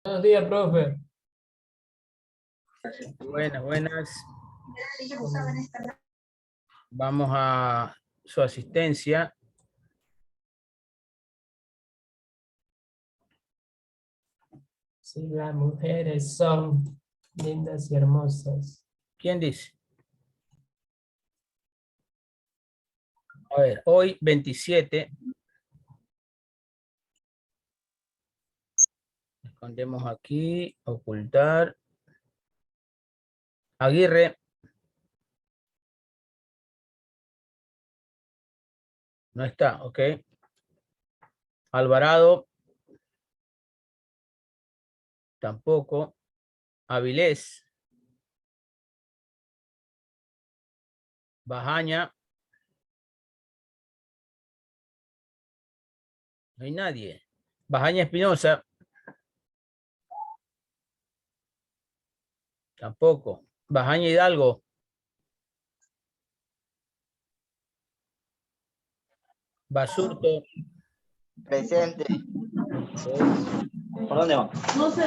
Buenos días, profe. Buenas, buenas. Vamos a su asistencia. Sí, las mujeres son lindas y hermosas. ¿Quién dice? A ver, hoy 27. Escondemos aquí, ocultar. Aguirre. No está, ok. Alvarado. Tampoco. Avilés. Bajaña. No hay nadie. Bajaña Espinosa. Tampoco. Bajaña Hidalgo. Basurto. Presente. Ok. ¿Por dónde va? No sé.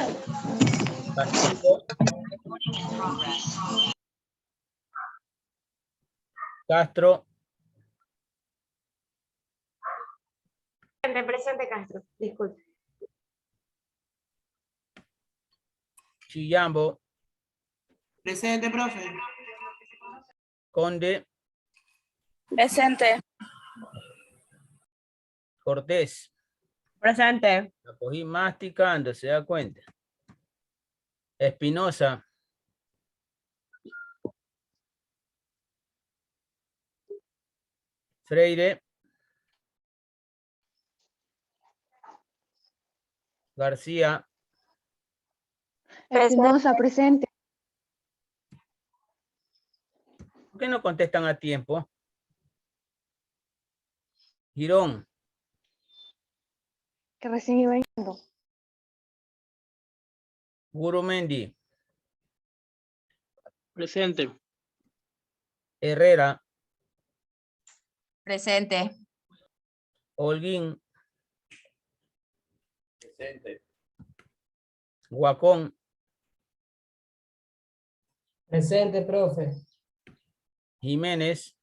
Castillo. Castro. Presente Castro, disculpe. Chillambo. Presente, profe. Conde. Presente. Cortés. Presente. La cogí masticando, ¿se da cuenta? Espinosa. Freire. García. Espinosa, presente. ¿Por qué no contestan a tiempo? Girón. Que recién iba yendo. Gurumendi. Presente. Herrera. Presente. Holguín. Presente. Guacón. Presente, profe. Jiménez.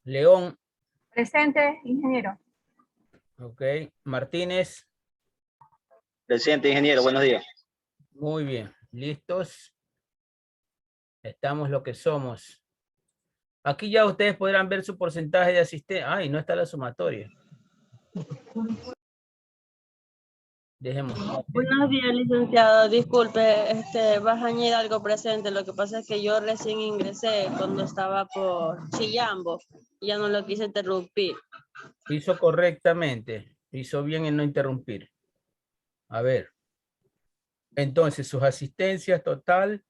León. Presente, ingeniero. Ok. Martínez. Presente, ingeniero. Buenos días. Muy bien. ¿Listos? Estamos lo que somos. Aquí ya ustedes podrán ver su porcentaje de asistencia. Ay, no está la sumatoria. Dejemos. Buenos días, licenciado. Disculpe, Bajaña Hidalgo presente. Lo que pasa es que yo recién ingresé cuando estaba por Chillambo. Ya no lo quise interrumpir. Hizo correctamente. Hizo bien en no interrumpir. A ver. Entonces, sus asistencias total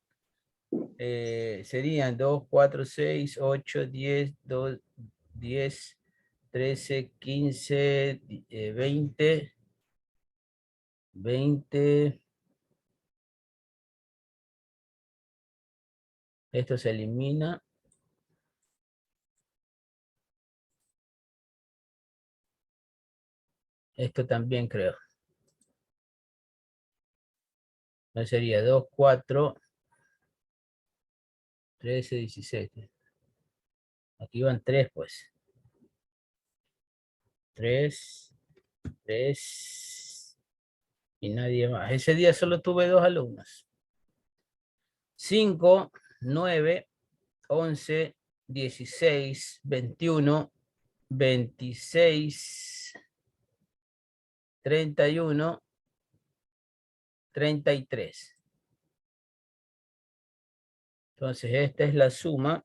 serían 2, 4, 6, 8, 10, 2, 10, 13, 15, 20, 20. Esto se elimina. Esto también creo. No sería 2, 4, 13, 17. Aquí van 3, pues. 3, 3. Y nadie más. Ese día solo tuve 2 alumnos. 5, 9, 11, 16, 21, 26, 31, 33. Entonces, esta es la suma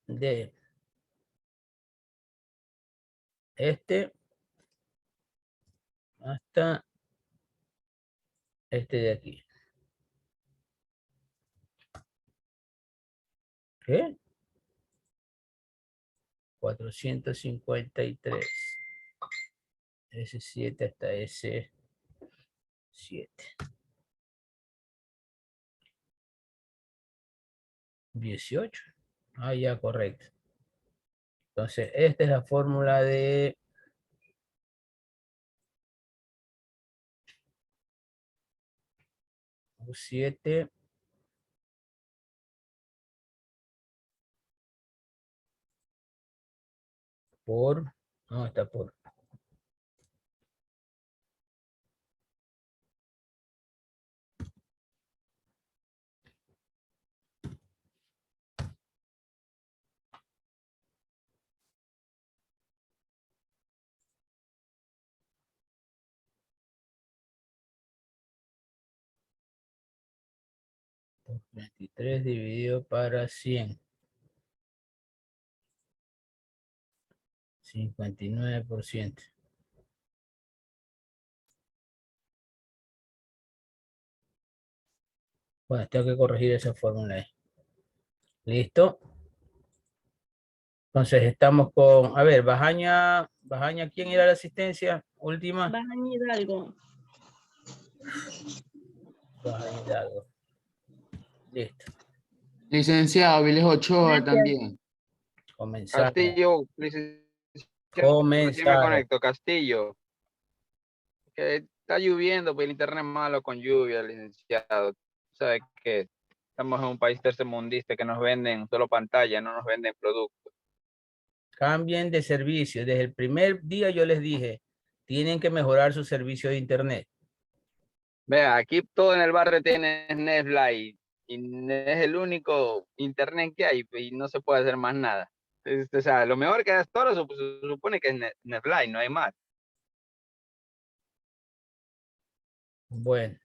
de este hasta este de aquí. ¿Qué? 453. S7 hasta S7. 18. Ah, ya, correcto. Entonces, esta es la fórmula de U7 por, no, está por 23 dividido para 100. 59%. Bueno, tengo que corregir esa fórmula ahí. ¿Listo? Entonces estamos con, a ver, Bajaña, ¿quién era la asistencia última? Bajaña Hidalgo. Bajaña Hidalgo. Listo. Licenciado Viles Ochoa Gracias. también. Comenzar. Castillo, licenciado, recién me Comenzar. conecto, Castillo. Que está lloviendo, pues el internet es malo con lluvia, licenciado. Sabe que estamos en un país tercermundista que nos venden solo pantalla, no nos venden productos. Cambien de servicio. Desde el primer día yo les dije, tienen que mejorar su servicio de internet. Vea, aquí todo en el barrio tiene Netflix y es el único internet que hay y no se puede hacer más nada. O sea, lo mejor que es todo se supone que es Netflix, no hay más. Bueno,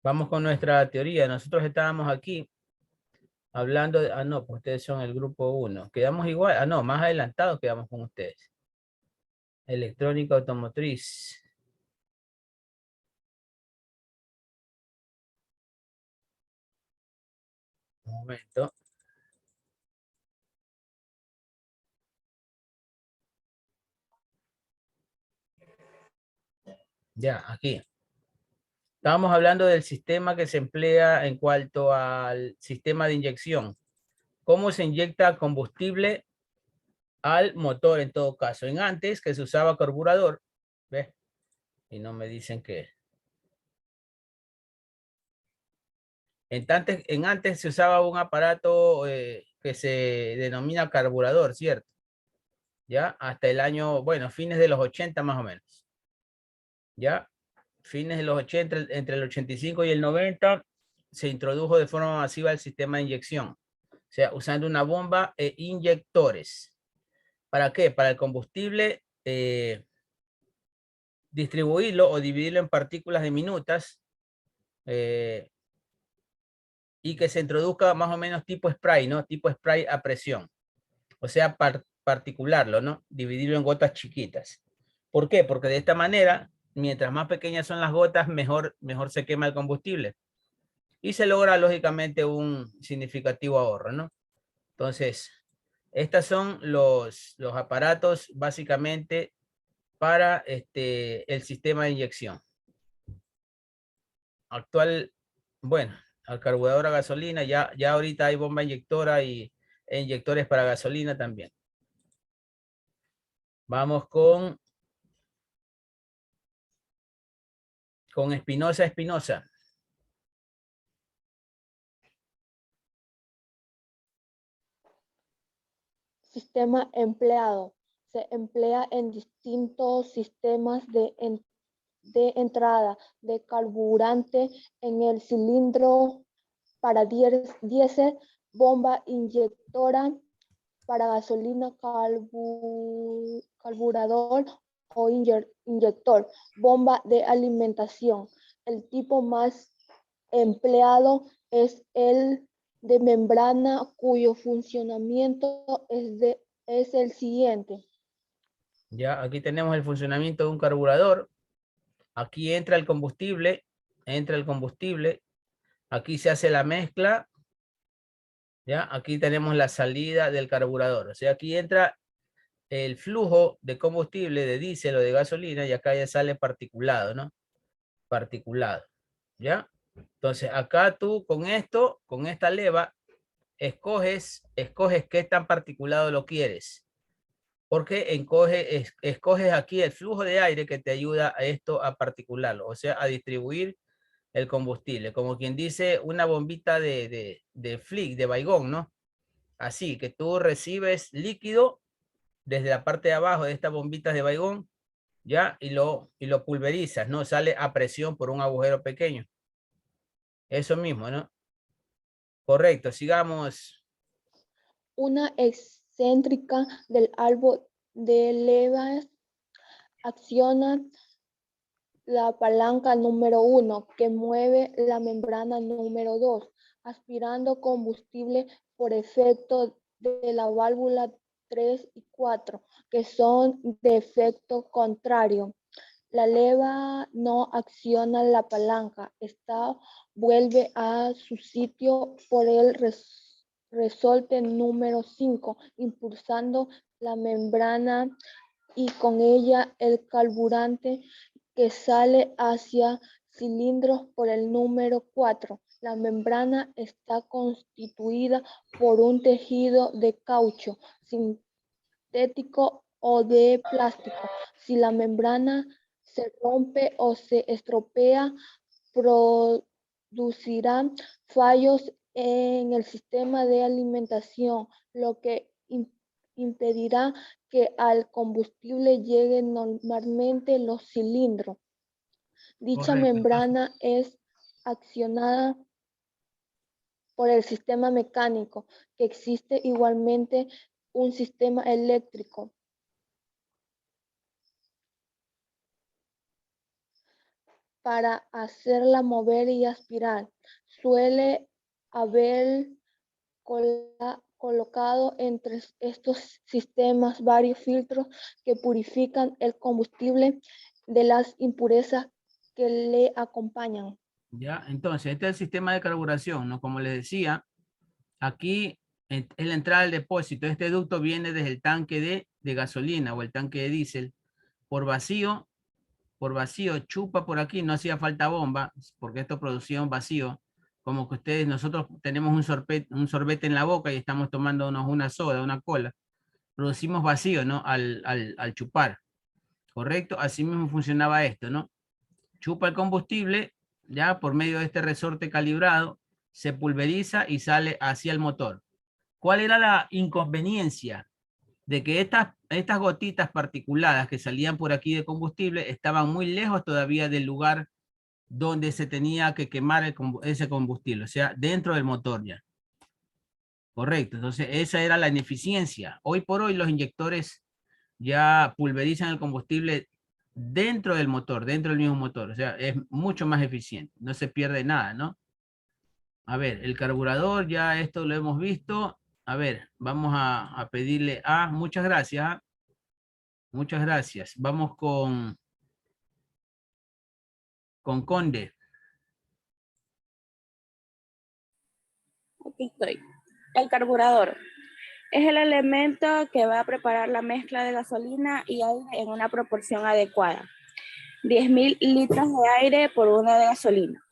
vamos con nuestra teoría. Nosotros estábamos aquí hablando de, no, pues ustedes son el grupo 1. Quedamos igual, no, más adelantados quedamos con ustedes. Electrónica automotriz. Un momento. Ya, aquí. Estábamos hablando del sistema que se emplea en cuanto al sistema de inyección. ¿Cómo se inyecta combustible al motor en todo caso? En antes que se usaba carburador, ¿ves? Y no me dicen que... En antes se usaba un aparato que se denomina carburador, ¿cierto? ¿Ya? Hasta el año, bueno, fines de los 80 más o menos. ¿Ya? Fines de los 80, entre el 85 y el 90, se introdujo de forma masiva el sistema de inyección. O sea, usando una bomba e inyectores. ¿Para qué? Para el combustible, distribuirlo o dividirlo en partículas diminutas y que se introduzca más o menos tipo spray, ¿no? Tipo spray a presión. O sea, particularlo, ¿no? Dividirlo en gotas chiquitas. ¿Por qué? Porque de esta manera, mientras más pequeñas son las gotas, mejor se quema el combustible. Y se logra, lógicamente, un significativo ahorro, ¿no? Entonces, estos son los aparatos, básicamente, para el sistema de inyección. Actual, bueno, al carburador a gasolina, ya ahorita hay bomba inyectora e inyectores para gasolina también. Vamos con Espinosa. Sistema empleado. Se emplea en distintos sistemas de entrada de carburante en el cilindro para diésel, bomba inyectora para gasolina, carburador o inyector, bomba de alimentación. El tipo más empleado es el de membrana, cuyo funcionamiento es el siguiente. Ya, aquí tenemos el funcionamiento de un carburador. Aquí entra el combustible, aquí se hace la mezcla, ya, aquí tenemos la salida del carburador, o sea, aquí entra el flujo de combustible, de diésel o de gasolina, y acá ya sale particulado, ¿no? Particulado, ¿ya? Entonces, acá tú con esto, con esta leva, escoges qué tan particulado lo quieres. porque escoges aquí el flujo de aire que te ayuda a esto a particularlo, o sea, a distribuir el combustible, como quien dice una bombita de flick, de Baigón, ¿no? Así que tú recibes líquido desde la parte de abajo de estas bombitas de Baigón, ¿ya? Y lo pulverizas, ¿no? Sale a presión por un agujero pequeño. Eso mismo, ¿no? Correcto, sigamos. Una excéntrica del árbol de levas acciona la palanca número 1 que mueve la membrana número 2, aspirando combustible por efecto de la válvula 3 y 4, que son de efecto contrario. La leva no acciona la palanca, esta vuelve a su sitio por el resorte número 5, impulsando la membrana y con ella el carburante que sale hacia cilindros por el número 4. La membrana está constituida por un tejido de caucho sintético o de plástico. Si la membrana se rompe o se estropea, producirá fallos en el sistema de alimentación, lo que impedirá que al combustible lleguen normalmente los cilindros. Dicha Correcto, membrana es accionada por el sistema mecánico, que existe igualmente un sistema eléctrico. Para hacerla mover y aspirar, suele haber colocado entre estos sistemas varios filtros que purifican el combustible de las impurezas que le acompañan. ¿Ya? Entonces, este es el sistema de carburación, ¿no? Como les decía, aquí es la entrada del depósito. Este ducto viene desde el tanque de gasolina o el tanque de diésel por vacío, chupa por aquí, no hacía falta bomba, porque esto producía un vacío, como que ustedes, nosotros tenemos un sorbete en la boca y estamos tomándonos una soda, una cola, producimos vacío, ¿no? Al chupar, ¿correcto? Así mismo funcionaba esto, ¿no? Chupa el combustible, ya por medio de este resorte calibrado, se pulveriza y sale hacia el motor. ¿Cuál era la inconveniencia? De que estas gotitas particuladas que salían por aquí de combustible estaban muy lejos todavía del lugar donde se tenía que quemar ese combustible, o sea, dentro del motor ya. Correcto, entonces esa era la ineficiencia. Hoy por hoy los inyectores ya pulverizan el combustible dentro del motor, dentro del mismo motor, o sea, es mucho más eficiente, no se pierde nada, ¿no? A ver, el carburador, ya esto lo hemos visto. A ver, vamos a pedirle a, muchas gracias. Muchas gracias. Vamos con Conde. Aquí estoy. El carburador es el elemento que va a preparar la mezcla de gasolina y aire en una proporción adecuada. 10.000 litros de aire por 1 de gasolina,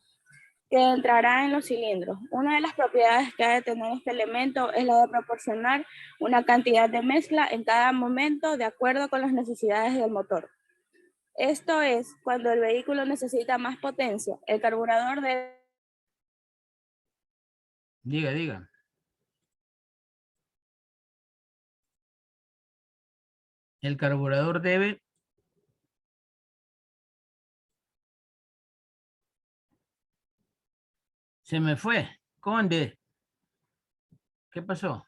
que entrará en los cilindros. Una de las propiedades que ha de tener este elemento es la de proporcionar una cantidad de mezcla en cada momento de acuerdo con las necesidades del motor. Esto es, cuando el vehículo necesita más potencia, el carburador debe... Diga. El carburador debe... Se me fue. Conde. ¿Qué pasó?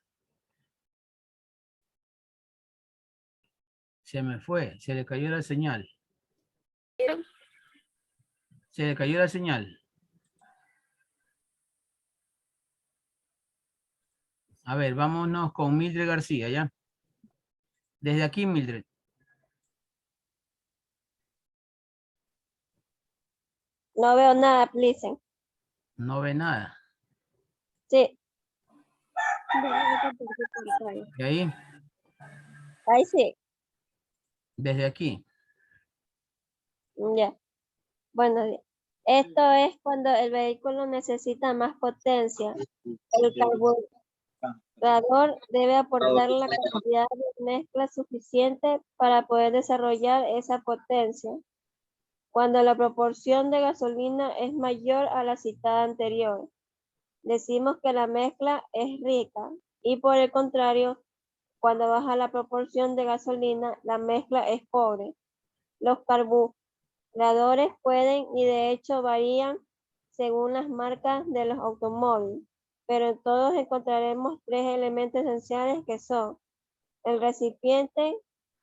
Se me fue. Se le cayó la señal. Se le cayó la señal. A ver, vámonos con Mildred García, ¿ya? Desde aquí, Mildred. No veo nada, please. No ve nada. Sí, ¿Y ahí? ahí sí. Desde aquí. Ya. Bueno, esto es cuando el vehículo necesita más potencia. El carburador debe aportar la cantidad de mezcla suficiente para poder desarrollar esa potencia. Cuando la proporción de gasolina es mayor a la citada anterior, decimos que la mezcla es rica, y por el contrario, cuando baja la proporción de gasolina, la mezcla es pobre. Los carburadores pueden y de hecho varían según las marcas de los automóviles, pero en todos encontraremos tres elementos esenciales que son el recipiente,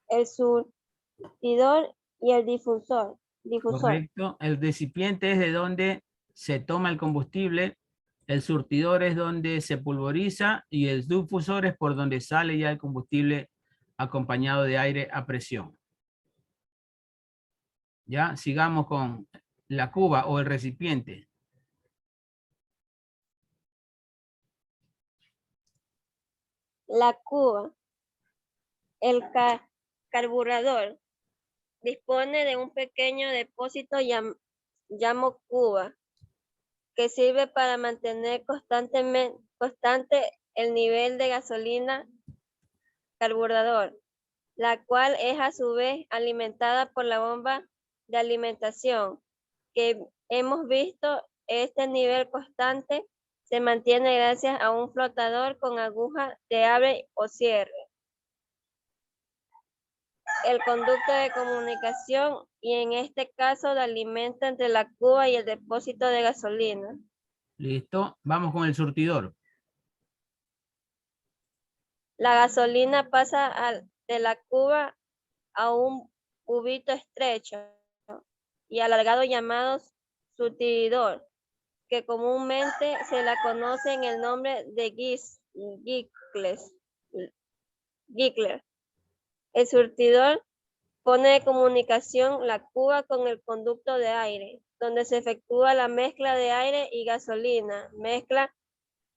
el surtidor y el difusor. Correcto. El recipiente es de donde se toma el combustible, el surtidor es donde se pulveriza y el difusor es por donde sale ya el combustible acompañado de aire a presión. Ya, sigamos con la cuba o el recipiente. La cuba, el carburador, dispone de un pequeño depósito llamado cuba, que sirve para mantener constante el nivel de gasolina carburador, la cual es a su vez alimentada por la bomba de alimentación, que hemos visto. Este nivel constante se mantiene gracias a un flotador con aguja de abre o cierre, el conducto de comunicación y en este caso de alimento entre la cuba y el depósito de gasolina. Listo, vamos con el surtidor. La gasolina pasa de la cuba a un cubito estrecho y alargado llamado surtidor, que comúnmente se la conoce en el nombre de Gickler. El surtidor pone de comunicación la cuba con el conducto de aire, donde se efectúa la mezcla de aire y gasolina, mezcla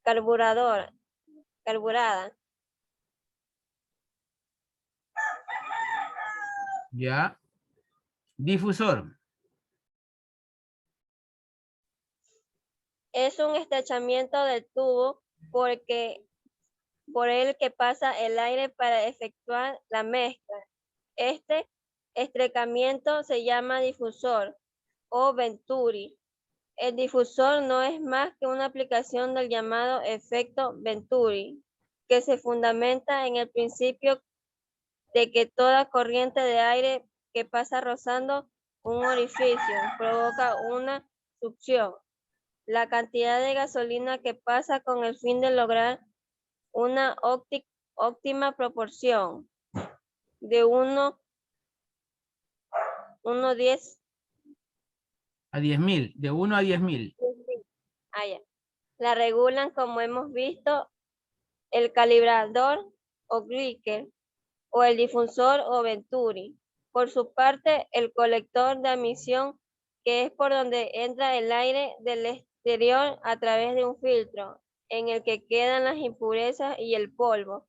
carburada. Ya. Difusor. Es un estrechamiento del tubo por el que pasa el aire para efectuar la mezcla. Este estrechamiento se llama difusor o Venturi. El difusor no es más que una aplicación del llamado efecto Venturi, que se fundamenta en el principio de que toda corriente de aire que pasa rozando un orificio provoca una succión. La cantidad de gasolina que pasa con el fin de lograr una óptima proporción de 1:10 A 10.000, de 1 a 10.000. La regulan, como hemos visto, el calibrador o Gickler o el difusor o Venturi. Por su parte, el colector de admisión, que es por donde entra el aire del exterior a través de un filtro, en el que quedan las impurezas y el polvo,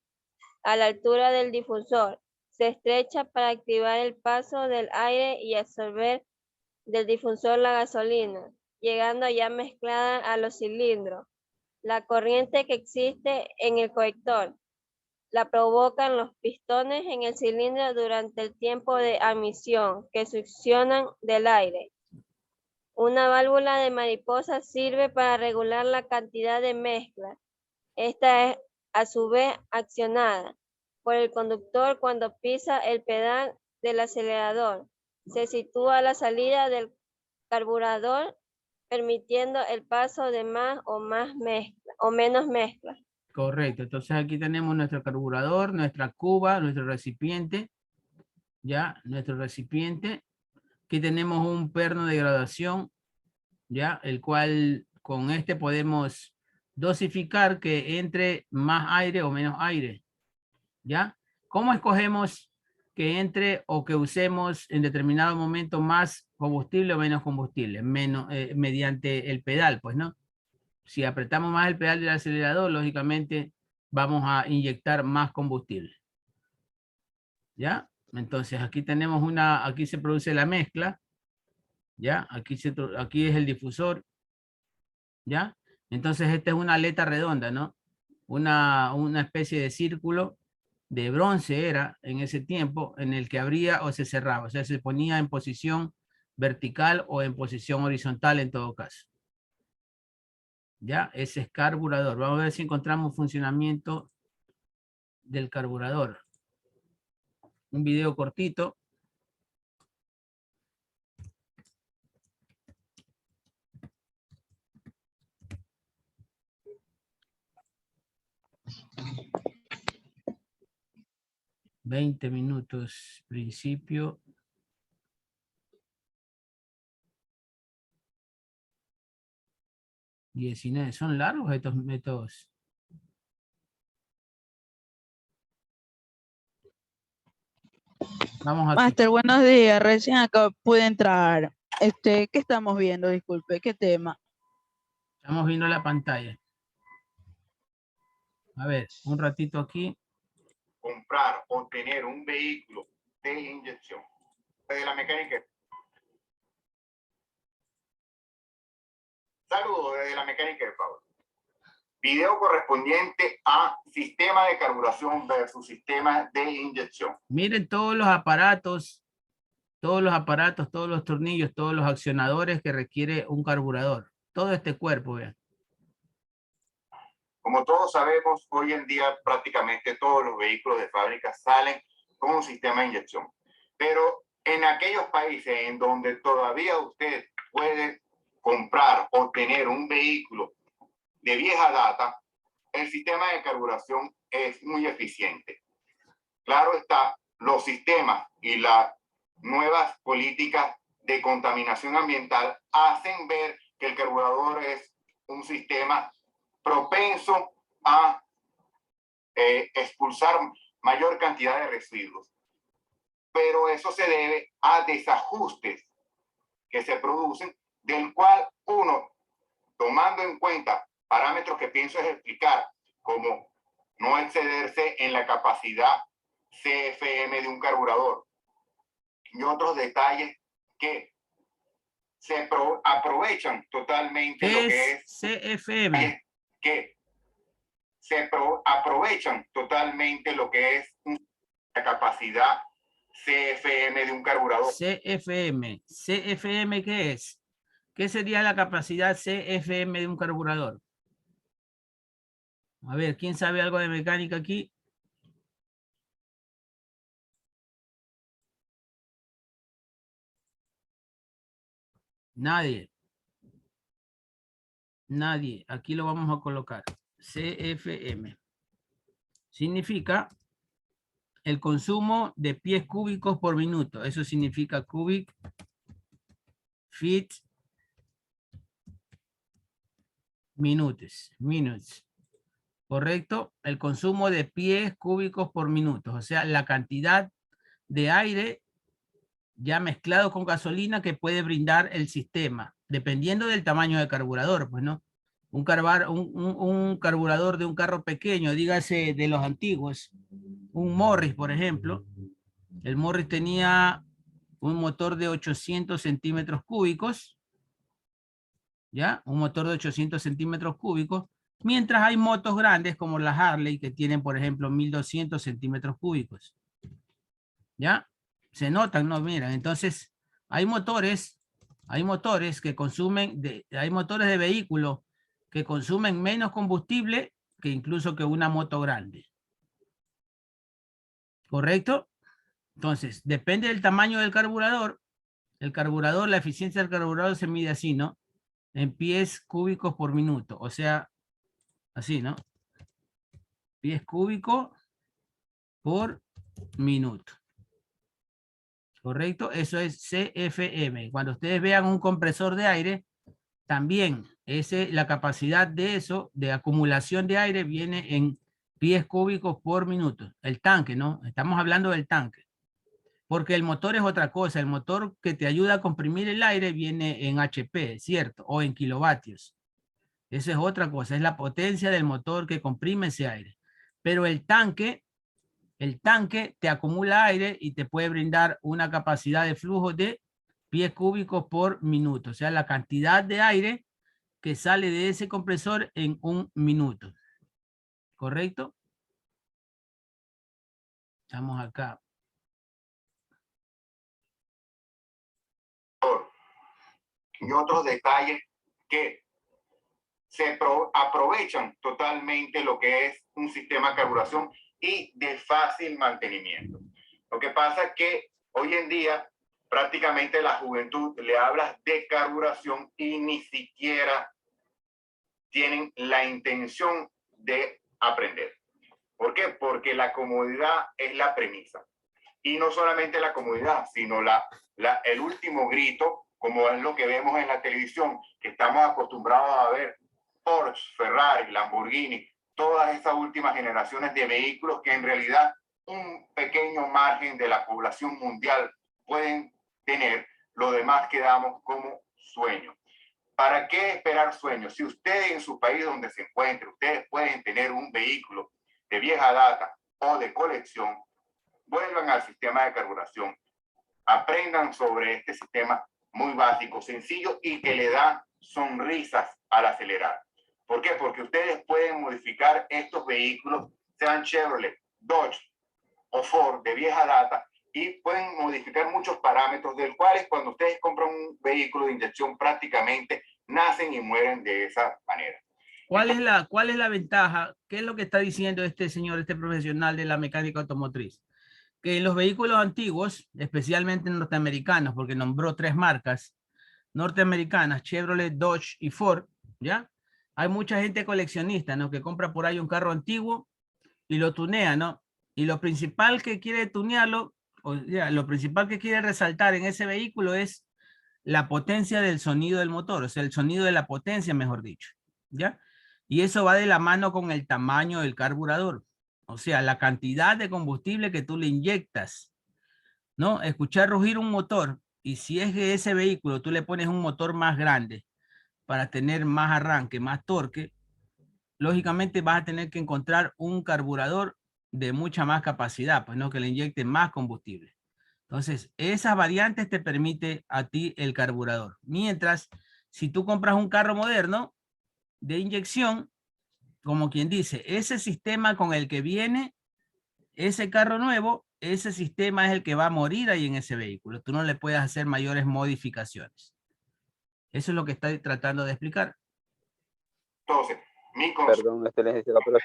a la altura del difusor, se estrecha para activar el paso del aire y absorber del difusor la gasolina, llegando ya mezclada a los cilindros. La corriente que existe en el colector la provocan los pistones en el cilindro durante el tiempo de admisión que succionan del aire. Una válvula de mariposa sirve para regular la cantidad de mezcla. Esta es a su vez accionada por el conductor cuando pisa el pedal del acelerador. Se sitúa a la salida del carburador, permitiendo el paso de más o menos mezcla. Correcto, entonces aquí tenemos nuestro carburador, nuestra cuba, nuestro recipiente, ya, nuestro recipiente. Aquí tenemos un perno de gradación, ya, el cual con este podemos dosificar que entre más aire o menos aire, ya. ¿Cómo escogemos que entre o que usemos en determinado momento más combustible o menos combustible? Mediante el pedal, pues, ¿no? Si apretamos más el pedal del acelerador, lógicamente vamos a inyectar más combustible. ¿Ya? Entonces aquí tenemos aquí se produce la mezcla. ¿Ya? Aquí es el difusor. ¿Ya? Entonces esta es una aleta redonda, ¿no? una especie de círculo de bronce era en ese tiempo, en el que abría o se cerraba, o sea, se ponía en posición vertical o en posición horizontal en todo caso. Ya, ese es carburador. Vamos a ver si encontramos funcionamiento del carburador. Un video cortito. $20 minutos, principio. $19. Son largos estos métodos. Vamos a... Máster, buenos días. Recién acá pude entrar. ¿Qué estamos viendo? Disculpe, ¿qué tema? Estamos viendo la pantalla. A ver, un ratito aquí. Comprar o tener un vehículo de inyección. De la mecánica. Saludos desde la mecánica de Pablo. Video correspondiente a sistema de carburación versus sistema de inyección. Miren todos los aparatos, todos los tornillos, todos los accionadores que requiere un carburador. Todo este cuerpo, vean. Como todos sabemos, hoy en día prácticamente todos los vehículos de fábrica salen con un sistema de inyección. Pero en aquellos países en donde todavía usted puede comprar o tener un vehículo de vieja data, el sistema de carburación es muy eficiente. Claro está, los sistemas y las nuevas políticas de contaminación ambiental hacen ver que el carburador es un sistema propenso a expulsar mayor cantidad de residuos. Pero eso se debe a desajustes que se producen, del cual uno, tomando en cuenta parámetros que pienso es explicar, como no excederse en la capacidad CFM de un carburador y otros detalles que se aprovechan totalmente lo que es CFM. Que se aprovechan totalmente lo que es la capacidad CFM de un carburador. CFM. ¿CFM qué es? ¿Qué sería la capacidad CFM de un carburador? A ver, ¿quién sabe algo de mecánica aquí? Nadie. Nadie. Aquí lo vamos a colocar. CFM. Significa el consumo de pies cúbicos por minuto. Eso significa cubic feet minutes. ¿Correcto? El consumo de pies cúbicos por minuto. O sea, la cantidad de aire ya mezclado con gasolina que puede brindar el sistema, dependiendo del tamaño del carburador, pues, ¿no? Un carburador de un carro pequeño, dígase de los antiguos, un Morris, por ejemplo. El Morris tenía un motor de 800 centímetros cúbicos, ¿ya? Un motor de 800 centímetros cúbicos, mientras hay motos grandes como la Harley que tienen, por ejemplo, 1200 centímetros cúbicos, ¿ya? Se notan, ¿no? Miren, entonces hay motores que consumen, hay motores de vehículos que consumen menos combustible que incluso que una moto grande. ¿Correcto? Entonces, depende del tamaño del carburador. El carburador, la eficiencia del carburador se mide así, ¿no? En pies cúbicos por minuto. O sea, así, ¿no? Pies cúbicos por minuto. ¿Correcto? Eso es CFM. Cuando ustedes vean un compresor de aire, también la capacidad de eso, de acumulación de aire, viene en pies cúbicos por minuto. El tanque, ¿no? Estamos hablando del tanque. Porque el motor es otra cosa. El motor que te ayuda a comprimir el aire viene en HP, ¿cierto? O en kilovatios. Esa es otra cosa. Es la potencia del motor que comprime ese aire. Pero el tanque te acumula aire y te puede brindar una capacidad de flujo de pies cúbicos por minuto. O sea, la cantidad de aire que sale de ese compresor en un minuto. ¿correcto? Estamos acá. Y otros detalles que se aprovechan totalmente lo que es un sistema de carburación y de fácil mantenimiento. Lo que pasa es que hoy en día prácticamente la juventud le habla de carburación y ni siquiera tienen la intención de aprender. ¿Por qué? Porque la comodidad es la premisa. Y no solamente la comodidad, sino el último grito, como es lo que vemos en la televisión, que estamos acostumbrados a ver Porsche, Ferrari, Lamborghini, todas esas últimas generaciones de vehículos que en realidad un pequeño margen de la población mundial pueden tener, lo demás quedamos como sueños. ¿Para qué esperar sueños? Si ustedes en su país donde se encuentren, ustedes pueden tener un vehículo de vieja data o de colección, vuelvan al sistema de carburación, aprendan sobre este sistema muy básico, sencillo y que le da sonrisas al acelerar. ¿Por qué? Porque ustedes pueden modificar estos vehículos, sean Chevrolet, Dodge o Ford de vieja data, y pueden modificar muchos parámetros del cuales cuando ustedes compran un vehículo de inyección prácticamente nacen y mueren de esa manera. ¿Cuál es la ventaja? ¿Qué es lo que está diciendo este señor, este profesional de la mecánica automotriz? Que en los vehículos antiguos, especialmente norteamericanos, porque nombró 3 marcas norteamericanas, Chevrolet, Dodge y Ford, ¿ya? Hay mucha gente coleccionista, ¿no? Que compra por ahí un carro antiguo y lo tunea, ¿no? Y lo principal que quiere tunearlo, o sea, lo principal que quiere resaltar en ese vehículo es la potencia del sonido del motor, o sea, el sonido de la potencia, mejor dicho, ¿ya? Y eso va de la mano con el tamaño del carburador, o sea, la cantidad de combustible que tú le inyectas, ¿no? Escuchar rugir un motor, y si es que ese vehículo tú le pones un motor más grande para tener más arranque, más torque, lógicamente vas a tener que encontrar un carburador de mucha más capacidad, pues no, que le inyecte más combustible. Entonces, esas variantes te permite a ti el carburador. Mientras, si tú compras un carro moderno de inyección, como quien dice, ese sistema con el que viene ese carro nuevo, ese sistema es el que va a morir ahí en ese vehículo. Tú no le puedes hacer mayores modificaciones. Eso es lo que está tratando de explicar. Entonces, perdón, licenciado, pero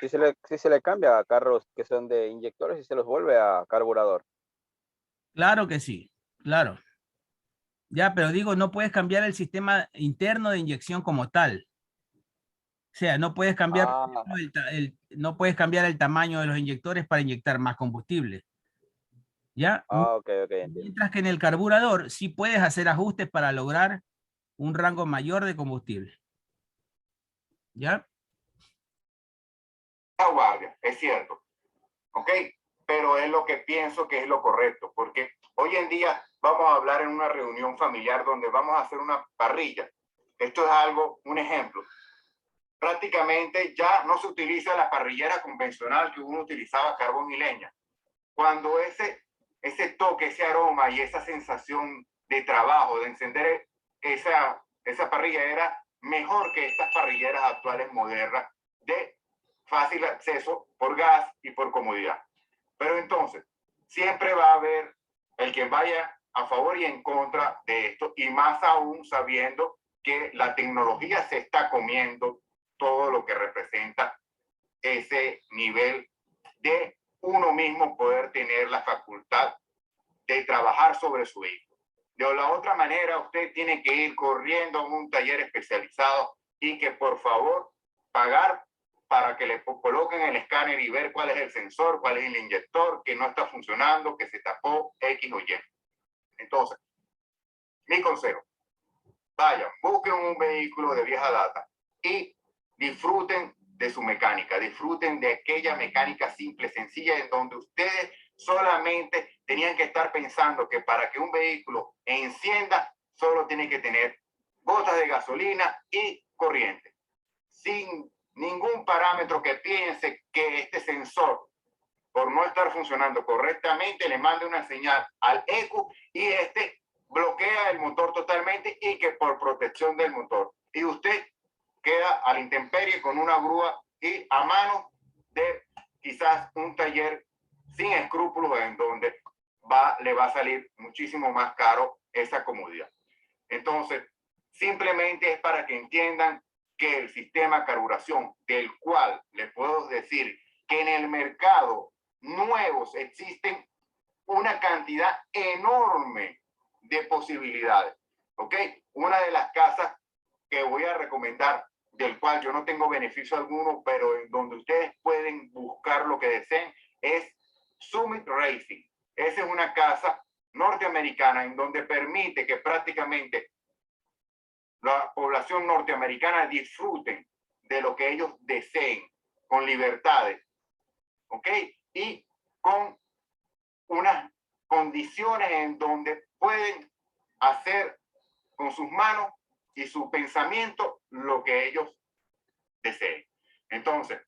sí se le cambia a carros que son de inyectores y se los vuelve a carburador. Claro que sí, claro. Ya, pero digo, no puedes cambiar el sistema interno de inyección como tal. O sea, no puedes cambiar, no puedes cambiar el tamaño de los inyectores para inyectar más combustible. ¿Ya? Ok, entiendo. Mientras que en el carburador sí puedes hacer ajustes para lograr un rango mayor de combustible. ¿Ya? La guardia, es cierto. ¿Ok? Pero es lo que pienso que es lo correcto, porque hoy en día vamos a hablar en una reunión familiar donde vamos a hacer una parrilla. Esto es algo, un ejemplo. Prácticamente ya no se utiliza la parrillera convencional que uno utilizaba, carbón y leña. Cuando ese toque, ese aroma y esa sensación de trabajo, de encender esa parrilla era mejor que estas parrilleras actuales modernas de fácil acceso por gas y por comodidad. Pero entonces, siempre va a haber el que vaya a favor y en contra de esto, y más aún sabiendo que la tecnología se está comiendo todo lo que representa ese nivel de uno mismo poder tener la facultad de trabajar sobre su vehículo. De la otra manera, usted tiene que ir corriendo a un taller especializado y que por favor pagar para que le coloquen el escáner y ver cuál es el sensor, cuál es el inyector, que no está funcionando, que se tapó X o Y. Entonces, mi consejo, vayan, busquen un vehículo de vieja data y disfruten de su mecánica, disfruten de aquella mecánica simple, sencilla, en donde ustedes solamente tenían que estar pensando que para que un vehículo encienda, solo tiene que tener gotas de gasolina y corriente, sin ningún parámetro que piense que este sensor, por no estar funcionando correctamente, le mande una señal al ECU y este bloquea el motor totalmente, y que por protección del motor. Y usted queda a la intemperie con una grúa y a mano de quizás un taller sin escrúpulos en donde le va a salir muchísimo más caro esa comodidad. Entonces, simplemente es para que entiendan que el sistema de carburación, del cual les puedo decir que en el mercado nuevos existen una cantidad enorme de posibilidades, ¿ok? Una de las casas que voy a recomendar, del cual yo no tengo beneficio alguno, pero en donde ustedes pueden buscar lo que deseen, es Summit Racing. Esa es una casa norteamericana en donde permite que prácticamente la población norteamericana disfruten de lo que ellos deseen, con libertades, ¿ok? Y con unas condiciones en donde pueden hacer con sus manos y su pensamiento lo que ellos deseen. Entonces,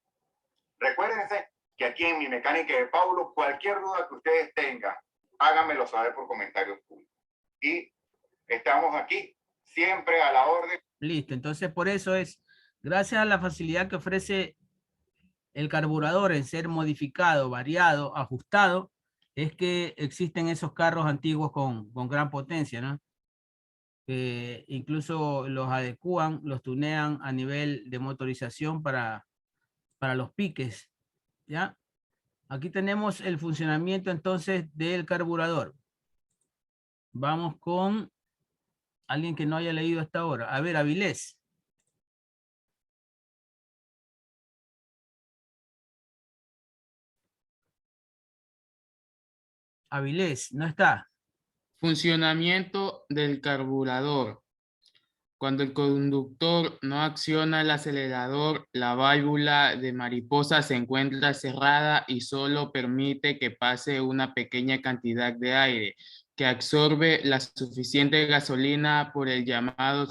recuérdense que aquí en Mi Mecánica de Paulo, cualquier duda que ustedes tengan, háganmelo saber por comentarios públicos. Y estamos aquí siempre a la orden. Listo, entonces por eso es, gracias a la facilidad que ofrece el carburador en ser modificado, variado, ajustado, es que existen esos carros antiguos con gran potencia, ¿no? Que incluso los adecúan, los tunean a nivel de motorización para los piques, ¿ya? Aquí tenemos el funcionamiento entonces del carburador. Vamos con alguien que no haya leído hasta ahora. A ver, Avilés. Avilés, no está. Funcionamiento del carburador. Cuando el conductor no acciona el acelerador, la válvula de mariposa se encuentra cerrada y solo permite que pase una pequeña cantidad de aire que absorbe la suficiente gasolina por el llamado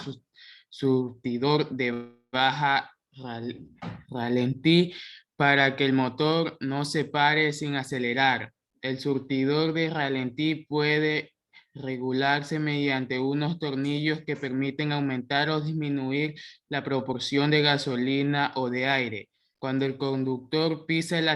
surtidor de baja ralentí para que el motor no se pare sin acelerar. El surtidor de ralentí puede regularse mediante unos tornillos que permiten aumentar o disminuir la proporción de gasolina o de aire. Cuando el conductor pisa el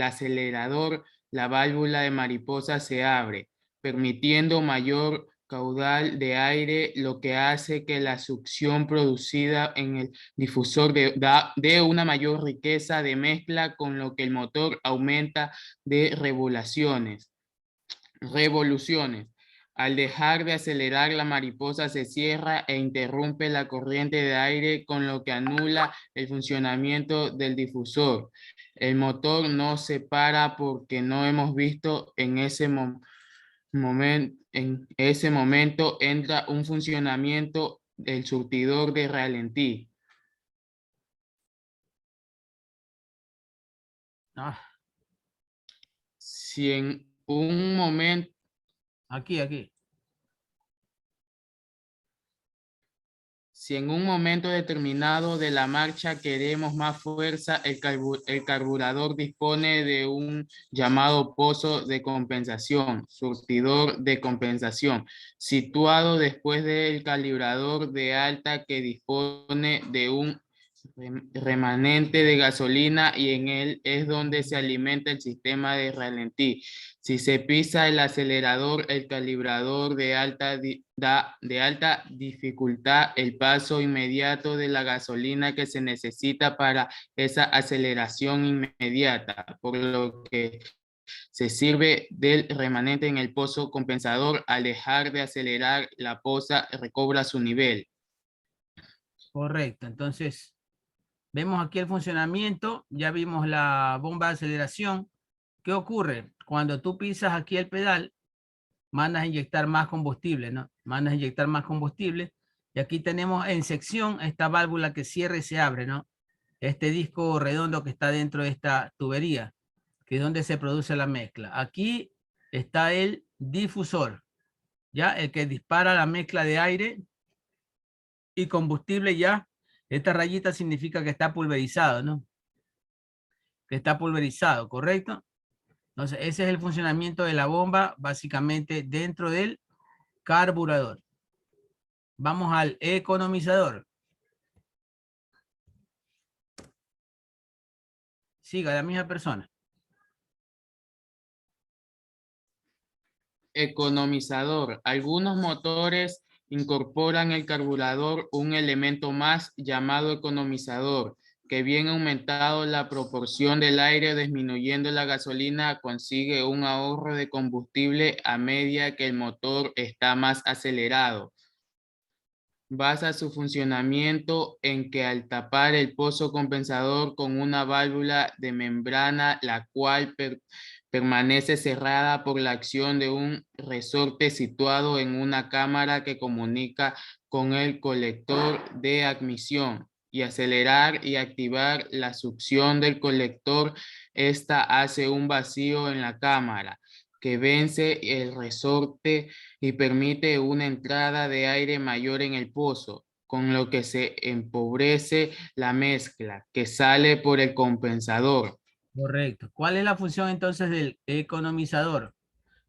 acelerador, la válvula de mariposa se abre, permitiendo mayor caudal de aire, lo que hace que la succión producida en el difusor dé una mayor riqueza de mezcla, con lo que el motor aumenta de revoluciones. Al dejar de acelerar, la mariposa se cierra e interrumpe la corriente de aire, con lo que anula el funcionamiento del difusor. El motor no se para porque no hemos visto en ese momento entra un funcionamiento del surtidor de ralentí. Si en un momento... Aquí. Si en un momento determinado de la marcha queremos más fuerza, el carburador dispone de un llamado pozo de compensación, surtidor de compensación, situado después del calibrador de alta, que dispone de un remanente de gasolina, y en él es donde se alimenta el sistema de ralentí. Si se pisa el acelerador, el calibrador de alta dificultad el paso inmediato de la gasolina que se necesita para esa aceleración inmediata, por lo que se sirve del remanente en el pozo compensador. Al dejar de acelerar, la poza recobra su nivel. Correcto, entonces vemos aquí el funcionamiento, ya vimos la bomba de aceleración. ¿Qué ocurre? Cuando tú pisas aquí el pedal, mandas a inyectar más combustible, ¿no? Mandas a inyectar más combustible, y aquí tenemos en sección esta válvula que cierra y se abre, ¿no? Este disco redondo que está dentro de esta tubería, que es donde se produce la mezcla. Aquí está el difusor, ¿ya? El que dispara la mezcla de aire y combustible. Ya esta rayita significa que está pulverizado, ¿no? Que está pulverizado, ¿correcto? Entonces, ese es el funcionamiento de la bomba, básicamente dentro del carburador. Vamos al economizador. Siga, la misma persona. Economizador. Algunos motores incorporan el carburador un elemento más llamado economizador, que bien aumentado la proporción del aire disminuyendo la gasolina consigue un ahorro de combustible a medida que el motor está más acelerado. Basa su funcionamiento en que al tapar el pozo compensador con una válvula de membrana, la cual permanece cerrada por la acción de un resorte situado en una cámara que comunica con el colector de admisión, y acelerar y activar la succión del colector, esta hace un vacío en la cámara que vence el resorte y permite una entrada de aire mayor en el pozo, con lo que se empobrece la mezcla que sale por el compensador. Correcto. ¿Cuál es la función entonces del economizador?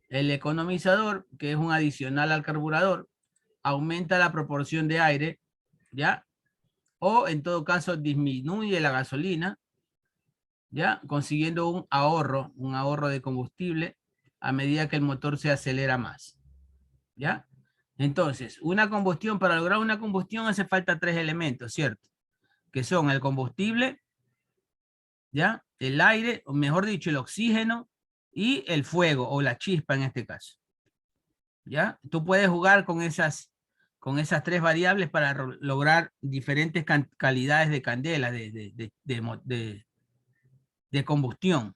El economizador, que es un adicional al carburador, aumenta la proporción de aire, ¿ya? O en todo caso disminuye la gasolina, ¿ya? Consiguiendo un ahorro de combustible a medida que el motor se acelera más, ¿ya? Entonces, para lograr una combustión hace falta 3 elementos, ¿cierto? Que son el combustible, ¿ya? El aire, o mejor dicho, el oxígeno y el fuego o la chispa en este caso, ¿ya? Tú puedes jugar con esas 3 variables para lograr diferentes calidades de candela, de combustión.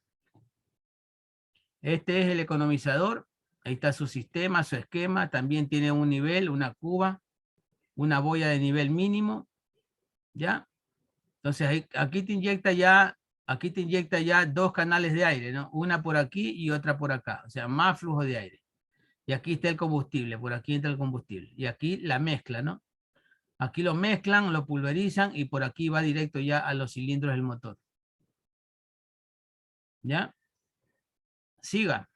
Este es el economizador. Ahí está su sistema, su esquema. También tiene un nivel, una cuba, una boya de nivel mínimo, ¿ya? Entonces aquí te inyecta ya 2 canales de aire, ¿no? Una por aquí y otra por acá. O sea, más flujo de aire. Y aquí está el combustible, por aquí entra el combustible. Y aquí la mezcla, ¿no? Aquí lo mezclan, lo pulverizan y por aquí va directo ya a los cilindros del motor. ¿Ya? Siga.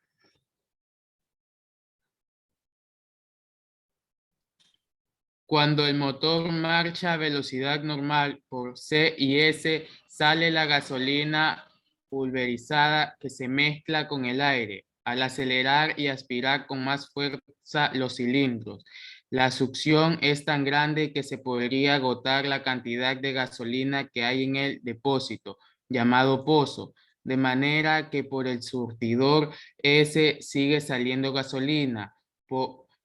Cuando el motor marcha a velocidad normal por C y S, sale la gasolina pulverizada que se mezcla con el aire. Al acelerar y aspirar con más fuerza los cilindros, la succión es tan grande que se podría agotar la cantidad de gasolina que hay en el depósito, llamado pozo, de manera que por el surtidor S sigue saliendo gasolina,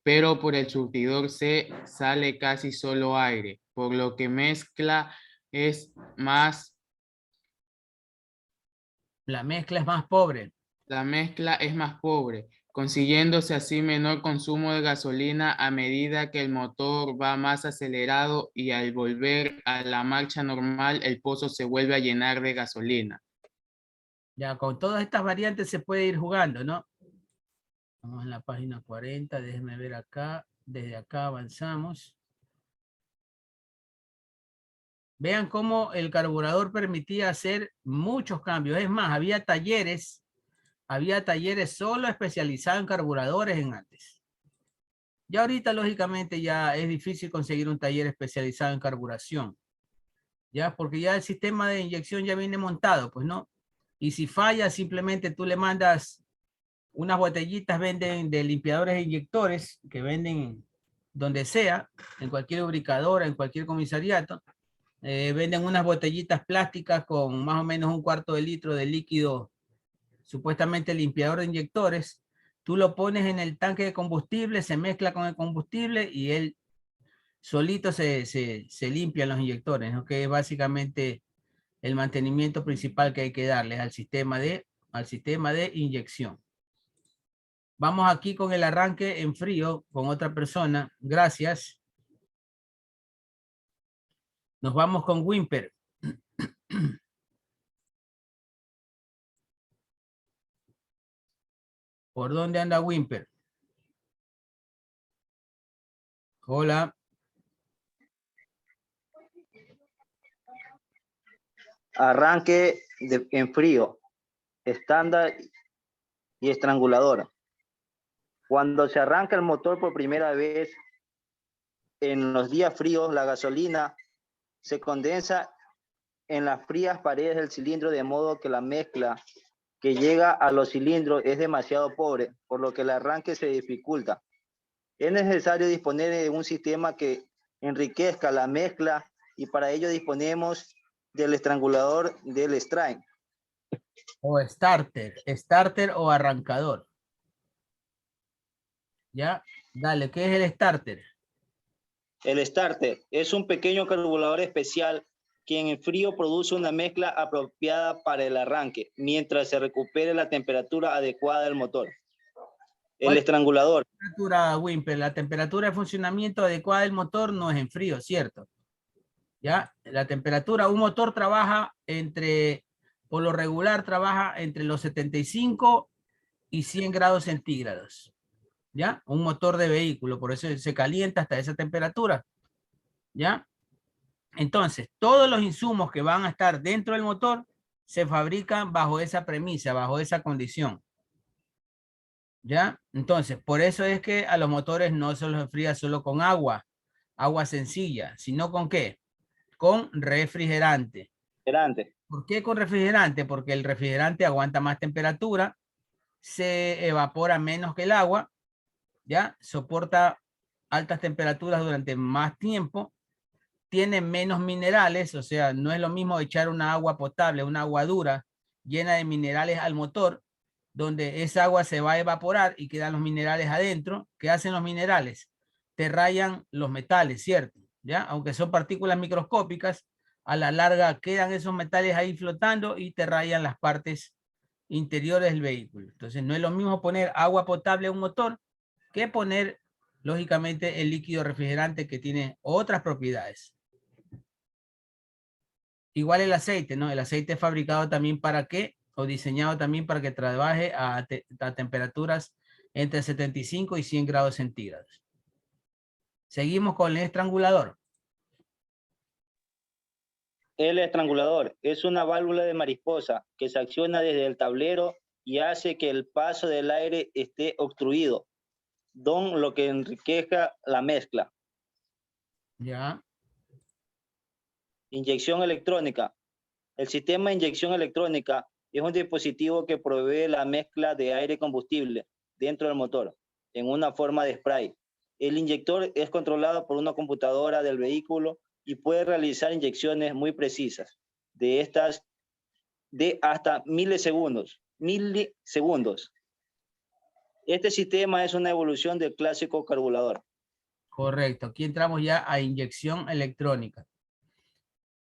pero por el surtidor C sale casi solo aire, por lo que la mezcla es más pobre. La mezcla es más pobre, consiguiéndose así menor consumo de gasolina a medida que el motor va más acelerado, y al volver a la marcha normal el pozo se vuelve a llenar de gasolina. Ya con todas estas variantes se puede ir jugando, ¿no? Vamos en la página 40, déjenme ver acá, desde acá avanzamos. Vean cómo el carburador permitía hacer muchos cambios. Es más, había talleres solo especializados en carburadores en antes. Ya ahorita, lógicamente, ya es difícil conseguir un taller especializado en carburación. Ya, porque ya el sistema de inyección ya viene montado, pues no. Y si falla, simplemente tú le mandas unas botellitas, venden de limpiadores e inyectores, que venden donde sea, en cualquier lubricadora, en cualquier comisariato. Venden unas botellitas plásticas con más o menos 1/4 de litro de líquido, supuestamente limpiador de inyectores. Tú lo pones en el tanque de combustible, se mezcla con el combustible y él solito se limpian los inyectores, ¿no? Que es básicamente el mantenimiento principal que hay que darles al sistema de inyección. Vamos aquí con el arranque en frío con otra persona. Gracias. Nos vamos con Wimper. ¿Por dónde anda Wimper? Hola. Arranque en frío, estándar y estranguladora. Cuando se arranca el motor por primera vez, en los días fríos, la gasolina se condensa en las frías paredes del cilindro, de modo que la mezcla que llega a los cilindros es demasiado pobre, por lo que el arranque se dificulta. Es necesario disponer de un sistema que enriquezca la mezcla y para ello disponemos del estrangulador del strain. O starter o arrancador. ¿Ya? Dale, ¿qué es el starter? El starter es un pequeño carburador especial que en el frío produce una mezcla apropiada para el arranque, mientras se recupere la temperatura adecuada del motor. El estrangulador. Wimper, la temperatura de funcionamiento adecuada del motor no es en frío, ¿cierto? ¿Ya? La temperatura, un motor trabaja por lo regular trabaja entre los 75 y 100 grados centígrados. ¿Ya? Un motor de vehículo, por eso se calienta hasta esa temperatura. ¿Ya? Entonces, todos los insumos que van a estar dentro del motor se fabrican bajo esa premisa, bajo esa condición. ¿Ya? Entonces, por eso es que a los motores no se los enfría solo con agua sencilla, sino ¿con qué? Con refrigerante. ¿Por qué con refrigerante? Porque el refrigerante aguanta más temperatura, se evapora menos que el agua, ¿ya? Soporta altas temperaturas durante más tiempo, tiene menos minerales, o sea, no es lo mismo echar una agua potable, una agua dura, llena de minerales al motor, donde esa agua se va a evaporar y quedan los minerales adentro. ¿Qué hacen los minerales? Te rayan los metales, ¿cierto? ¿Ya? Aunque son partículas microscópicas, a la larga quedan esos metales ahí flotando y te rayan las partes interiores del vehículo. Entonces no es lo mismo poner agua potable a un motor que poner, lógicamente, el líquido refrigerante que tiene otras propiedades. Igual el aceite, ¿no? El aceite es fabricado también para qué, o diseñado también para que trabaje a temperaturas entre 75 y 100 grados centígrados. Seguimos con el estrangulador. El estrangulador es una válvula de mariposa que se acciona desde el tablero y hace que el paso del aire esté obstruido, lo que enriquezca la mezcla. Ya. Inyección electrónica. El sistema de inyección electrónica es un dispositivo que provee la mezcla de aire combustible dentro del motor en una forma de spray. El inyector es controlado por una computadora del vehículo y puede realizar inyecciones muy precisas de hasta milisegundos. Este sistema es una evolución del clásico carburador. Correcto. Aquí entramos ya a inyección electrónica.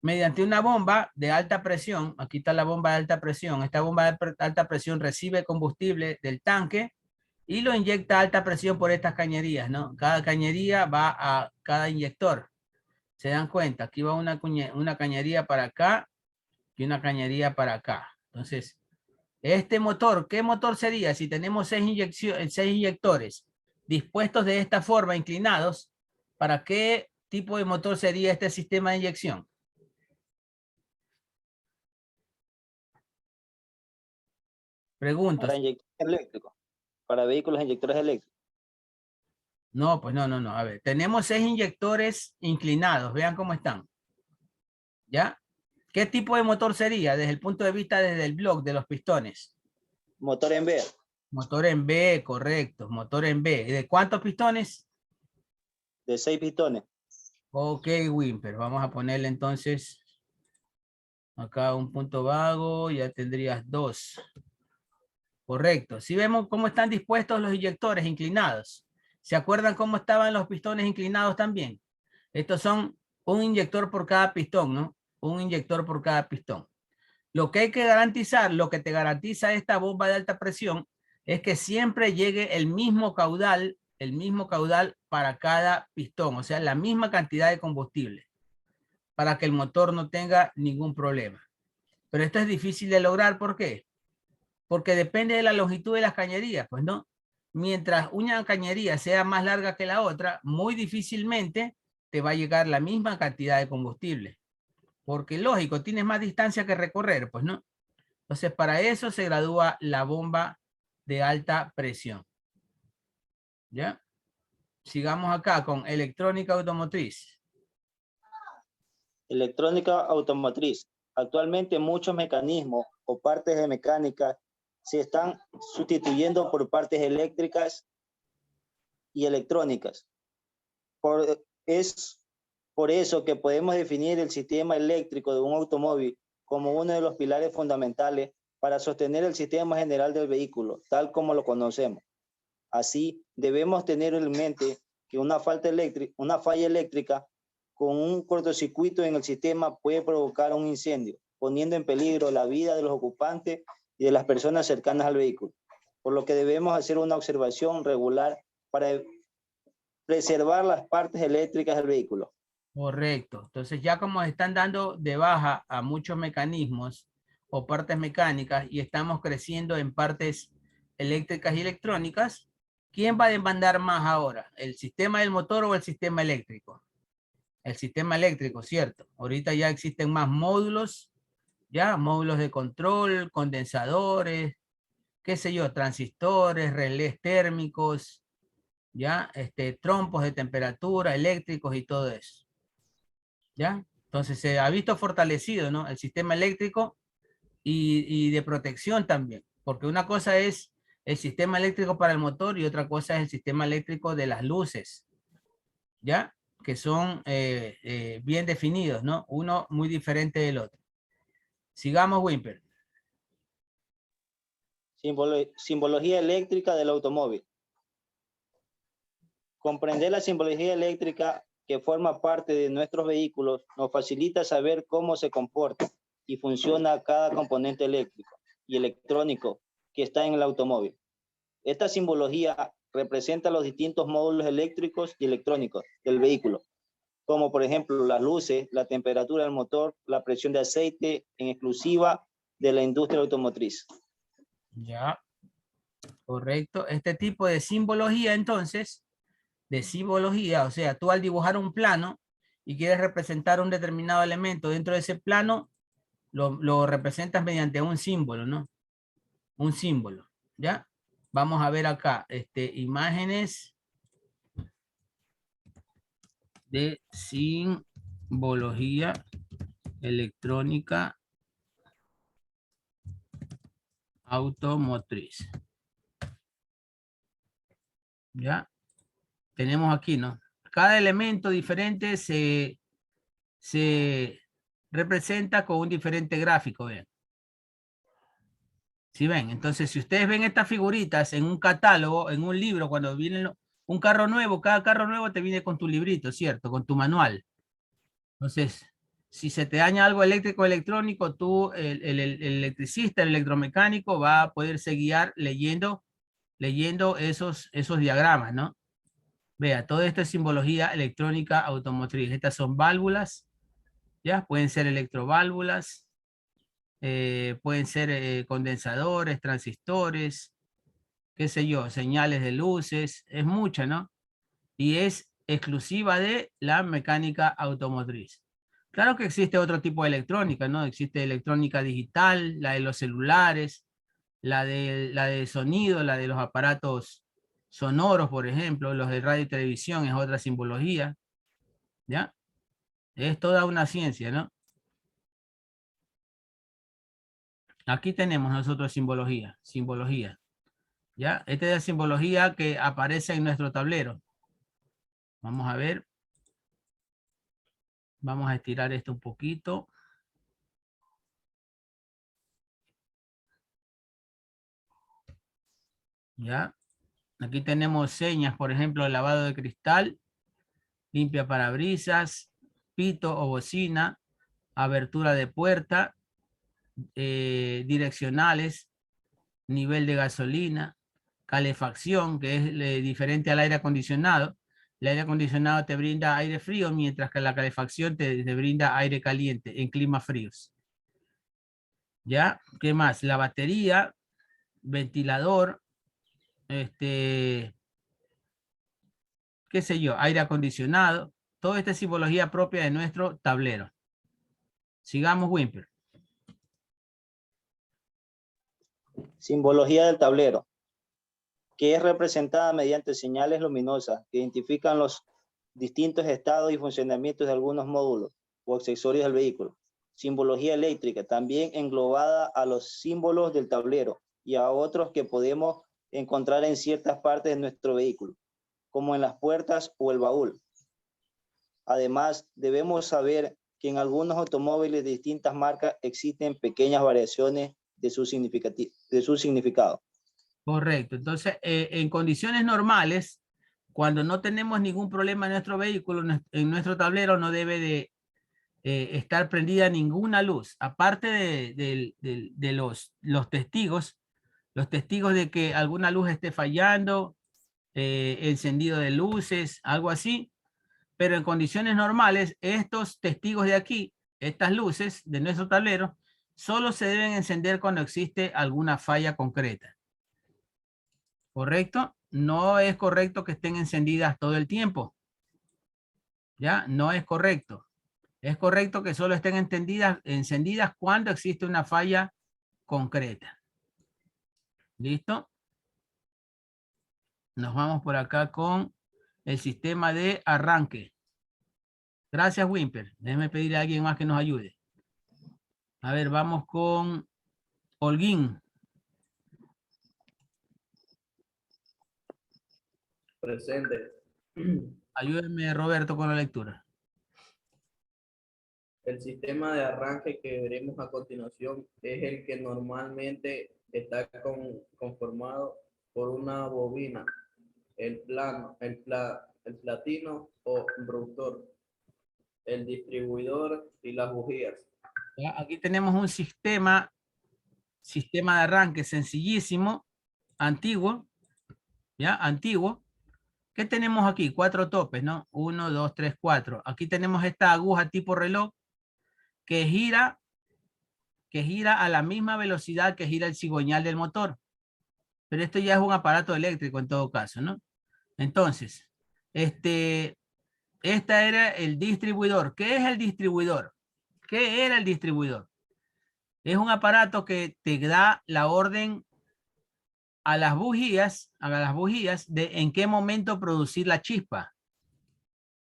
Mediante una bomba de alta presión, aquí está la bomba de alta presión, esta bomba de alta presión recibe combustible del tanque y lo inyecta a alta presión por estas cañerías, ¿no? Cada cañería va a cada inyector. ¿Se dan cuenta? Aquí va una cañería para acá y una cañería para acá. Entonces, este motor, ¿qué motor sería? Si tenemos 6 inyectores dispuestos de esta forma, inclinados, ¿para qué tipo de motor sería este sistema de inyección? Pregunto. Para inyectores eléctricos, para vehículos inyectores eléctricos. No, pues no. A ver, tenemos 6 inyectores inclinados. Vean cómo están. ¿Ya? ¿Qué tipo de motor sería desde el punto de vista desde el bloque de los pistones? Motor en B. Motor en B, correcto. Motor en B. ¿De cuántos pistones? De 6 pistones. Ok, Wimper. Vamos a ponerle entonces acá un punto vago. Ya tendrías 2. Correcto. Si vemos cómo están dispuestos los inyectores inclinados. ¿Se acuerdan cómo estaban los pistones inclinados también? Estos son un inyector por cada pistón, ¿no? Un inyector por cada pistón. Lo que hay que garantizar, lo que te garantiza esta bomba de alta presión, es que siempre llegue el mismo caudal para cada pistón, o sea, la misma cantidad de combustible, para que el motor no tenga ningún problema. Pero esto es difícil de lograr, ¿por qué? Porque depende de la longitud de las cañerías, pues no. Mientras una cañería sea más larga que la otra, muy difícilmente te va a llegar la misma cantidad de combustible. Porque lógico, tienes más distancia que recorrer, pues no. Entonces, para eso se gradúa la bomba de alta presión. ¿Ya? Sigamos acá con electrónica automotriz. Electrónica automotriz. Actualmente muchos mecanismos o partes de mecánica se están sustituyendo por partes eléctricas y electrónicas. Es por eso que podemos definir el sistema eléctrico de un automóvil como uno de los pilares fundamentales para sostener el sistema general del vehículo, tal como lo conocemos. Así, debemos tener en mente que una falla eléctrica con un cortocircuito en el sistema puede provocar un incendio, poniendo en peligro la vida de los ocupantes y de las personas cercanas al vehículo, por lo que debemos hacer una observación regular para preservar las partes eléctricas del vehículo. Correcto. Entonces ya como están dando de baja a muchos mecanismos o partes mecánicas y estamos creciendo en partes eléctricas y electrónicas, ¿quién va a demandar más ahora? ¿El sistema del motor o el sistema eléctrico? El sistema eléctrico, ¿cierto? Ahorita ya existen más módulos, ya, módulos de control, condensadores, qué sé yo, transistores, relés térmicos, ya, trompos de temperatura, eléctricos y todo eso. ¿Ya? Entonces se ha visto fortalecido, ¿no? El sistema eléctrico y de protección también, porque una cosa es el sistema eléctrico para el motor y otra cosa es el sistema eléctrico de las luces, ¿ya? Que son bien definidos, ¿no? Uno muy diferente del otro. Sigamos, Wimper. Simbología eléctrica del automóvil. Comprender la simbología eléctrica que forma parte de nuestros vehículos nos facilita saber cómo se comporta y funciona cada componente eléctrico y electrónico que está en el automóvil. Esta simbología representa los distintos módulos eléctricos y electrónicos del vehículo, como por ejemplo las luces, la temperatura del motor, la presión de aceite, en exclusiva de la industria automotriz. Ya, correcto. Este tipo de simbología, entonces, o sea, tú al dibujar un plano y quieres representar un determinado elemento dentro de ese plano, lo representas mediante un símbolo, ¿no? Un símbolo, ¿ya? Vamos a ver acá, imágenes de simbología electrónica automotriz. ¿Ya? Tenemos aquí, ¿no? Cada elemento diferente se representa con un diferente gráfico, ¿ven? ¿Sí ven? Entonces, si ustedes ven estas figuritas en un catálogo, en un libro, cuando viene un carro nuevo, cada carro nuevo te viene con tu librito, ¿cierto? Con tu manual. Entonces, si se te daña algo eléctrico o electrónico, tú, el electricista, el electromecánico, va a poderse guiar leyendo esos diagramas, ¿no? Vea, todo esto es simbología electrónica automotriz. Estas son válvulas, ¿ya? Pueden ser electroválvulas, pueden ser condensadores, transistores, qué sé yo, señales de luces, es mucha, ¿no? Y es exclusiva de la mecánica automotriz. Claro que existe otro tipo de electrónica, ¿no? Existe electrónica digital, la de los celulares, la de sonido, la de los aparatos sonoros, por ejemplo, los de radio y televisión es otra simbología, ¿ya? Es toda una ciencia, ¿no? Aquí tenemos nosotros simbología, ¿ya? Esta es la simbología que aparece en nuestro tablero. Vamos a ver. Vamos a estirar esto un poquito. ¿Ya? Aquí tenemos señas, por ejemplo, lavado de cristal, limpia parabrisas, pito o bocina, abertura de puerta, direccionales, nivel de gasolina, calefacción, que es diferente al aire acondicionado. El aire acondicionado te brinda aire frío, mientras que la calefacción te brinda aire caliente en climas fríos. ¿Ya? ¿Qué más? La batería, ventilador, qué sé yo, aire acondicionado. Toda esta simbología propia de nuestro tablero. Sigamos, Wimper. Simbología del tablero, que es representada mediante señales luminosas que identifican los distintos estados y funcionamientos de algunos módulos o accesorios del vehículo. simbología eléctrica, también englobada a los símbolos del tablero y a otros que podemos encontrar en ciertas partes de nuestro vehículo, como en las puertas o el baúl. Además, debemos saber que en algunos automóviles de distintas marcas existen pequeñas variaciones de su significado. Correcto. Entonces, en condiciones normales, cuando no tenemos ningún problema en nuestro vehículo, en nuestro tablero no debe de estar prendida ninguna luz, aparte de los testigos de que alguna luz esté fallando, encendido de luces, algo así. Pero en condiciones normales, estos testigos de aquí, estas luces de nuestro tablero, solo se deben encender cuando existe alguna falla concreta. ¿Correcto? No es correcto que estén encendidas todo el tiempo. ¿Ya? No es correcto. Es correcto que solo estén encendidas cuando existe una falla concreta. ¿Listo? Nos vamos por acá con el sistema de arranque. Gracias, Wimper. Déjeme pedirle a alguien más que nos ayude. A ver, vamos con Holguín. Presente. Ayúdenme, Roberto, con la lectura. El sistema de arranque que veremos a continuación es el que normalmente está conformado por una bobina, el platino o rotor, el distribuidor y las bujías. ¿Ya? Aquí tenemos un sistema de arranque sencillísimo, antiguo, ¿ya? Antiguo. ¿Qué tenemos aquí? 4 topes, ¿no? 1, 2, 3, 4. Aquí tenemos esta aguja tipo reloj que gira a la misma velocidad que gira el cigüeñal del motor. Pero esto ya es un aparato eléctrico en todo caso, ¿no? Entonces, este era el distribuidor. ¿Qué es el distribuidor? ¿Qué era el distribuidor? Es un aparato que te da la orden a las bujías de en qué momento producir la chispa.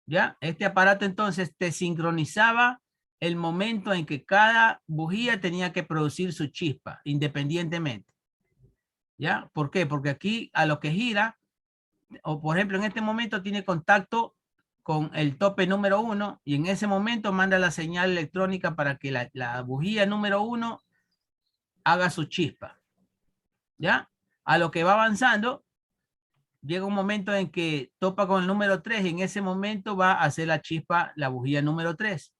¿Ya? Este aparato entonces te sincronizaba el momento en que cada bujía tenía que producir su chispa, independientemente. ¿Ya? ¿Por qué? Porque aquí a lo que gira, o por ejemplo en este momento tiene contacto con el tope número 1 y en ese momento manda la señal electrónica para que la bujía número 1 haga su chispa. ¿Ya? A lo que va avanzando, llega un momento en que topa con el número 3 y en ese momento va a hacer la chispa la bujía número 3.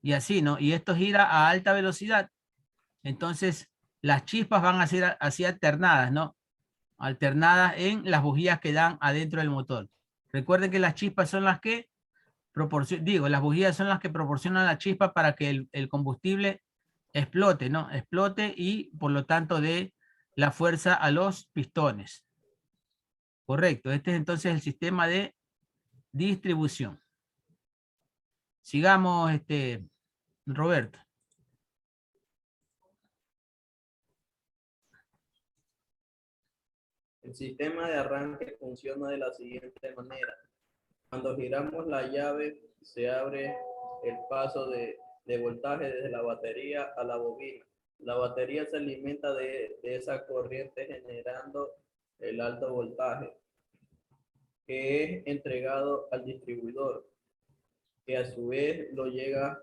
Y así, ¿no? Y esto gira a alta velocidad. Entonces, las chispas van a ser así alternadas, ¿no? Alternadas en las bujías que dan adentro del motor. Recuerden que las chispas son las que las bujías son las que proporcionan la chispa para que el combustible explote, ¿no? Explote y por lo tanto dé la fuerza a los pistones. Correcto. Este es entonces el sistema de distribución. Sigamos, Roberto. El sistema de arranque funciona de la siguiente manera. Cuando giramos la llave, se abre el paso de voltaje desde la batería a la bobina. La batería se alimenta de esa corriente generando el alto voltaje, que es entregado al distribuidor, que a su vez lo lleva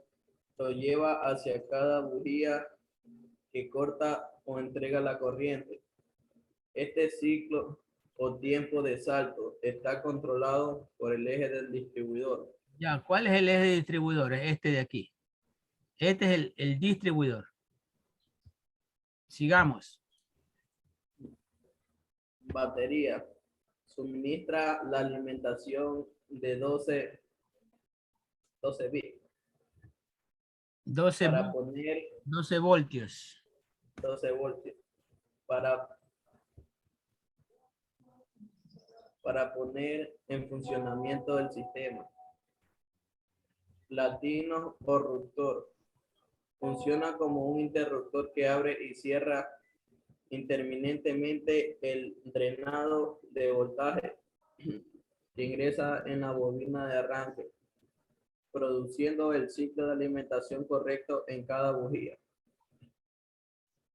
hacia cada bujía que corta o entrega la corriente. Este ciclo o tiempo de salto está controlado por el eje del distribuidor. Ya, ¿cuál es el eje de distribuidores? Este de aquí. Este es el distribuidor. Sigamos. Batería. Suministra la alimentación de 12 bits. 12 voltios. 12 voltios. Para poner en funcionamiento el sistema. Platino o ruptor. Funciona como un interruptor que abre y cierra interminentemente el drenado de voltaje que ingresa en la bobina de arranque. produciendo el ciclo de alimentación correcto en cada bujía.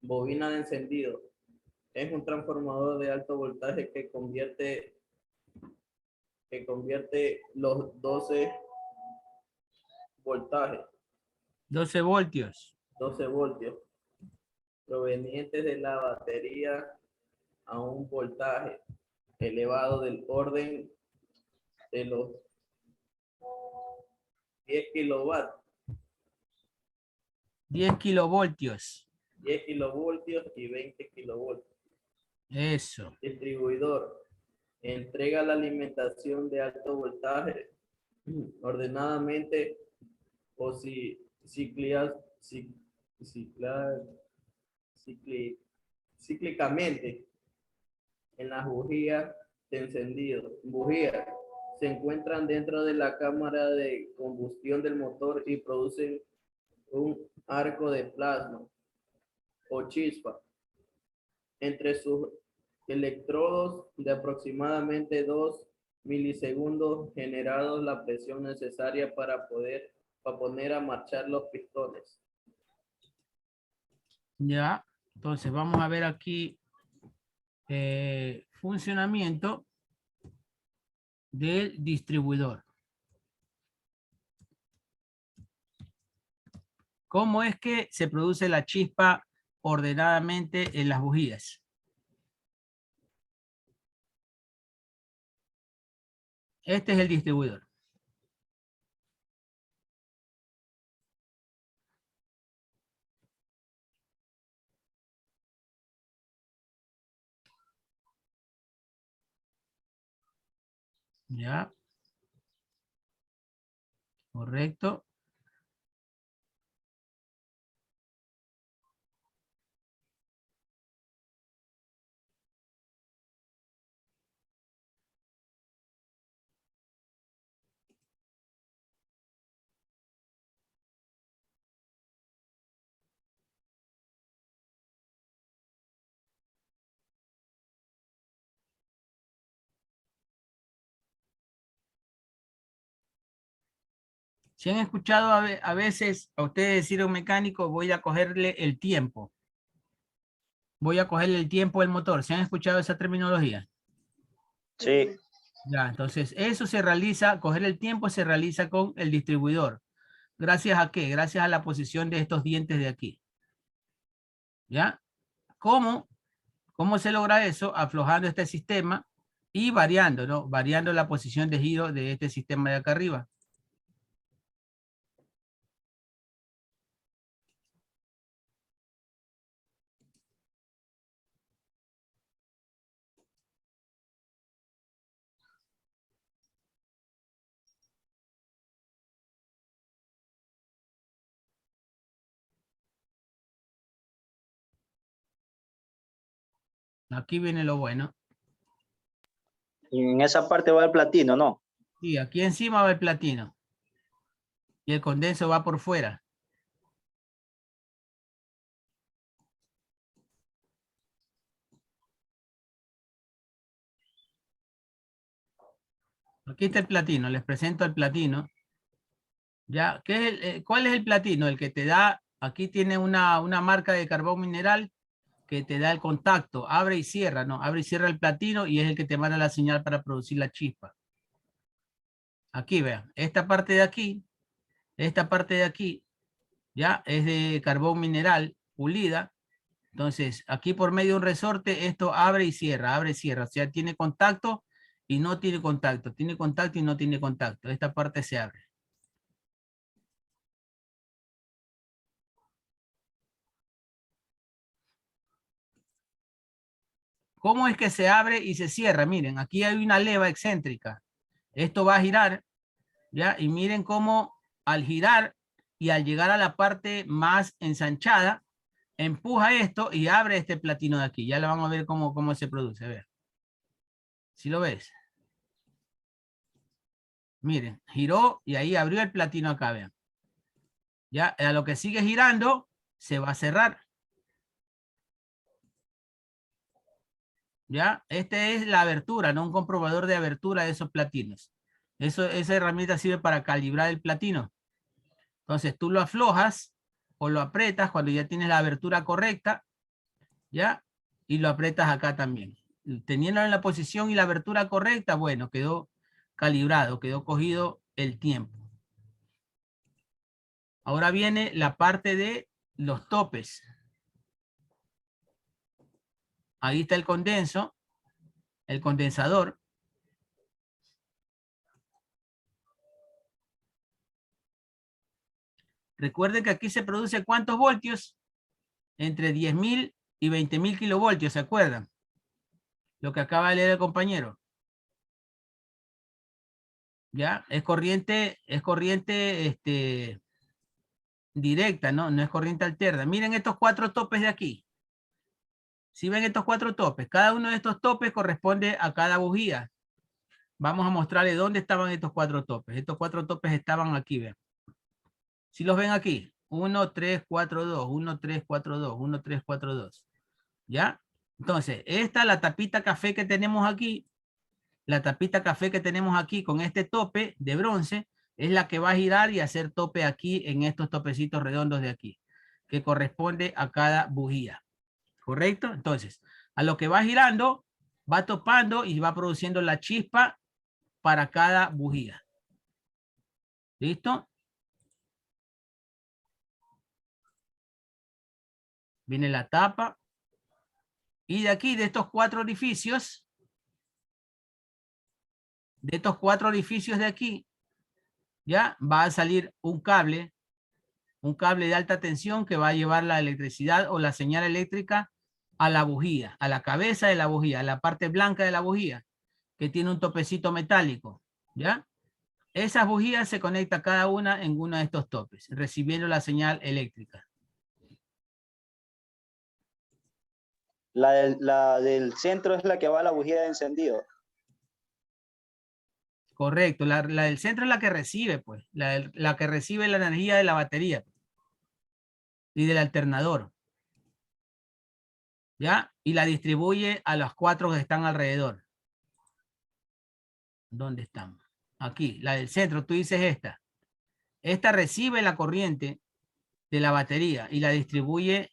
Bobina de encendido. Es un transformador de alto voltaje que convierte los 12 voltajes, 12 voltios. 12 voltios, provenientes de la batería a un voltaje elevado del orden de los 10 kilovatios. 10 kilovoltios. 10 kilovoltios y 20 kilovoltios. Eso. Distribuidor. Entrega la alimentación de alto voltaje ordenadamente o cíclicamente en las bujías de encendido. Bujías se encuentran dentro de la cámara de combustión del motor y producen un arco de plasma o chispa entre sus electrodos de aproximadamente 2 milisegundos, generados la presión necesaria para poner a marchar los pistones. Ya, entonces vamos a ver aquí funcionamiento del distribuidor. ¿Cómo es que se produce la chispa ordenadamente en las bujías? Este es el distribuidor. Ya. Correcto. Si han escuchado a veces a ustedes decir a un mecánico, voy a cogerle el tiempo. Voy a cogerle el tiempo al motor. ¿Se han escuchado esa terminología? Sí. Ya, entonces eso se realiza, coger el tiempo se realiza con el distribuidor. ¿Gracias a qué? Gracias a la posición de estos dientes de aquí. ¿Ya? ¿Cómo se logra eso? Aflojando este sistema y variando, ¿no? Variando la posición de giro de este sistema de acá arriba. Aquí viene lo bueno. En esa parte va el platino, ¿no? Sí, aquí encima va el platino. Y el condenso va por fuera. Aquí está el platino. Les presento el platino. ¿Ya? ¿Cuál es el platino? El que te da, aquí tiene una marca de carbón mineral que te da el contacto. Abre y cierra, ¿no? Abre y cierra el platino y es el que te manda la señal para producir la chispa. Aquí, vean. Esta parte de aquí, ya es de carbón mineral pulida. Entonces, aquí por medio de un resorte, esto abre y cierra, abre y cierra. O sea, tiene contacto y no tiene contacto. Tiene contacto y no tiene contacto. Esta parte se abre. ¿Cómo es que se abre y se cierra? Miren, aquí hay una leva excéntrica. Esto va a girar, ¿ya? Y miren cómo al girar y al llegar a la parte más ensanchada, empuja esto y abre este platino de aquí. Ya lo vamos a ver cómo se produce. A ver. ¿Sí lo ves? Miren, giró y ahí abrió el platino acá, vean. Ya, a lo que sigue girando, se va a cerrar. ¿Ya? Esta es la abertura, ¿no? Un comprobador de abertura de esos platinos. Esa herramienta sirve para calibrar el platino. Entonces tú lo aflojas o lo aprietas cuando ya tienes la abertura correcta, ¿ya? Y lo aprietas acá también. Teniéndolo en la posición y la abertura correcta, bueno, quedó calibrado, quedó cogido el tiempo. Ahora viene la parte de los topes. Ahí está el condenso, el condensador. Recuerden que aquí se produce ¿cuántos voltios? Entre 10.000 y 20.000 kilovoltios, ¿se acuerdan? Lo que acaba de leer el compañero. ¿Ya? Es corriente directa, ¿no? No es corriente alterna. Miren estos 4 topes de aquí. Si ven estos 4 topes, cada uno de estos topes corresponde a cada bujía. Vamos a mostrarles dónde estaban estos 4 topes. Estos 4 topes estaban aquí, vean. Si los ven aquí, 1, 3, 4, 2, 1, 3, 4, 2, 1, 3, 4, 2. ¿Ya? Entonces, esta, la tapita café que tenemos aquí, la tapita café que tenemos aquí con este tope de bronce, es la que va a girar y hacer tope aquí en estos topecitos redondos de aquí, que corresponde a cada bujía. ¿Correcto? Entonces, a lo que va girando, va topando y va produciendo la chispa para cada bujía. ¿Listo? Viene la tapa. Y de aquí, de estos 4 orificios, de aquí, ya va a salir un cable de alta tensión que va a llevar la electricidad o la señal eléctrica a la bujía, a la cabeza de la bujía, a la parte blanca de la bujía, que tiene un topecito metálico, ¿ya? Esas bujías se conecta cada una en uno de estos topes, recibiendo la señal eléctrica. La del centro es la que va a la bujía de encendido. Correcto, la del centro es la que recibe, pues, la que recibe la energía de la batería y del alternador, ¿ya? Y la distribuye a los 4 que están alrededor. ¿Dónde estamos? Aquí, la del centro, tú dices esta. Esta recibe la corriente de la batería y la distribuye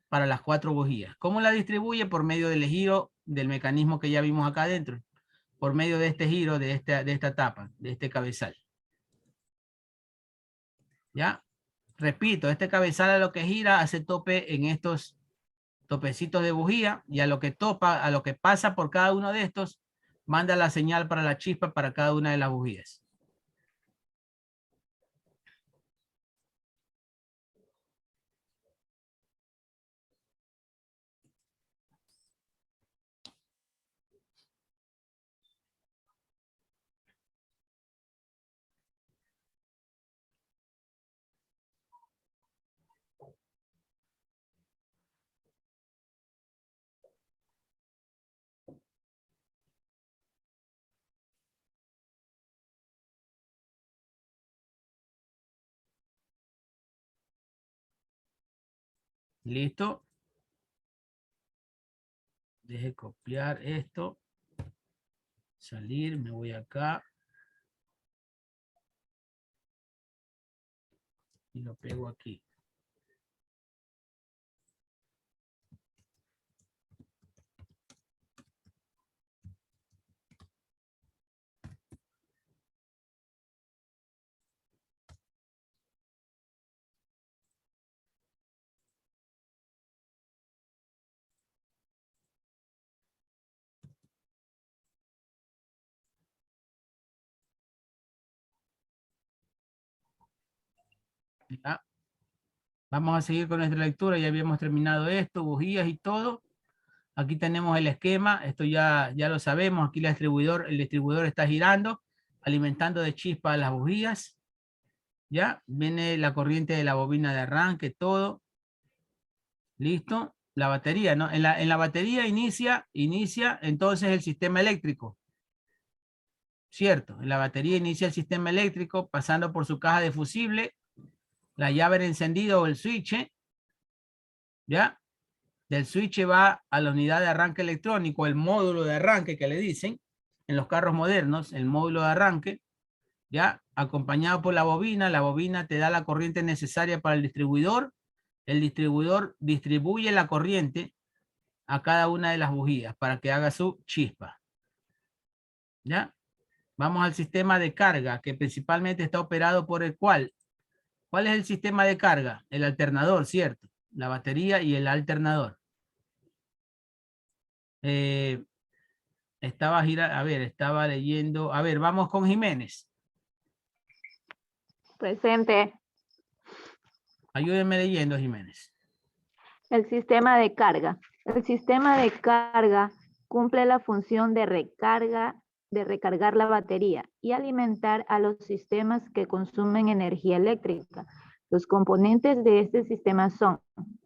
para las 4 bujías. ¿Cómo la distribuye? Por medio del giro del mecanismo que ya vimos acá adentro. Por medio de este giro, de esta tapa, de este cabezal. ¿Ya? Repito, este cabezal a lo que gira hace tope en estos topecitos de bujía y a lo que topa, a lo que pasa por cada uno de estos, manda la señal para la chispa para cada una de las bujías. ¿Listo? Deje copiar esto. Salir, me voy acá. Y lo pego aquí. Ya. Vamos a seguir con nuestra lectura. Ya habíamos terminado esto, bujías y todo. Aquí tenemos el esquema. Esto ya lo sabemos. Aquí el distribuidor está girando, alimentando de chispa a las bujías. Ya. Viene la corriente de la bobina de arranque, todo. Listo. La batería, ¿no? En la batería inicia entonces el sistema eléctrico. ¿Cierto? En la batería inicia el sistema eléctrico pasando por su caja de fusible, la llave de encendido o el switch, ¿ya? Del switch va a la unidad de arranque electrónico, el módulo de arranque que le dicen en los carros modernos, el módulo de arranque, ¿ya? Acompañado por la bobina te da la corriente necesaria para el distribuidor distribuye la corriente a cada una de las bujías para que haga su chispa, ¿ya? Vamos al sistema de carga, que principalmente está operado por el cual. ¿Cuál es el sistema de carga? El alternador, ¿cierto? La batería y el alternador. Estaba leyendo. A ver, vamos con Jiménez. Presente. Ayúdenme leyendo, Jiménez. El sistema de carga. El sistema de carga cumple la función de recargar la batería y alimentar a los sistemas que consumen energía eléctrica. Los componentes de este sistema son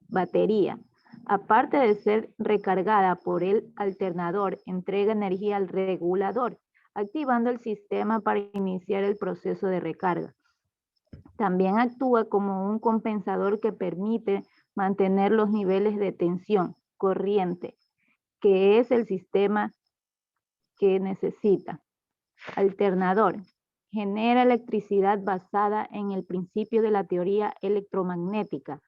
batería. Aparte de ser recargada por el alternador, entrega energía al regulador, activando el sistema para iniciar el proceso de recarga. También actúa como un compensador que permite mantener los niveles de tensión, corriente, que es el sistema que necesita. Alternador. Genera electricidad basada en el principio de la teoría electromagnética.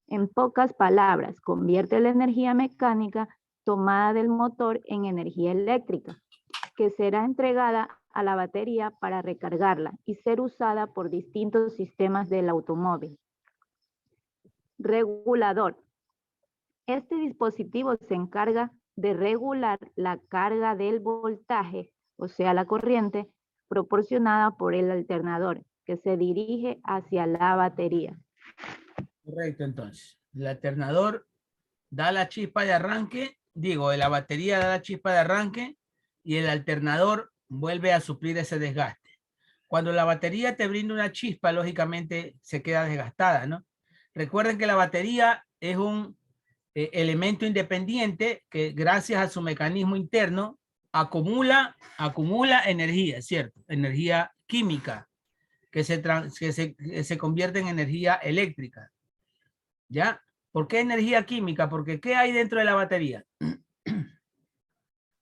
En pocas palabras, convierte la energía mecánica tomada del motor en energía eléctrica, que será entregada a la batería para recargarla y ser usada por distintos sistemas del automóvil. Regulador. Este dispositivo se encarga de regular la carga del voltaje, o sea, la corriente, proporcionada por el alternador, que se dirige hacia la batería. Correcto, entonces. El alternador da la chispa de arranque, la batería da la chispa de arranque y el alternador vuelve a suplir ese desgaste. Cuando la batería te brinda una chispa, lógicamente se queda desgastada, ¿no? Recuerden que la batería es un elemento independiente que gracias a su mecanismo interno acumula energía, ¿cierto? Energía química que se convierte en energía eléctrica. ¿Ya? ¿Por qué energía química? Porque ¿qué hay dentro de la batería?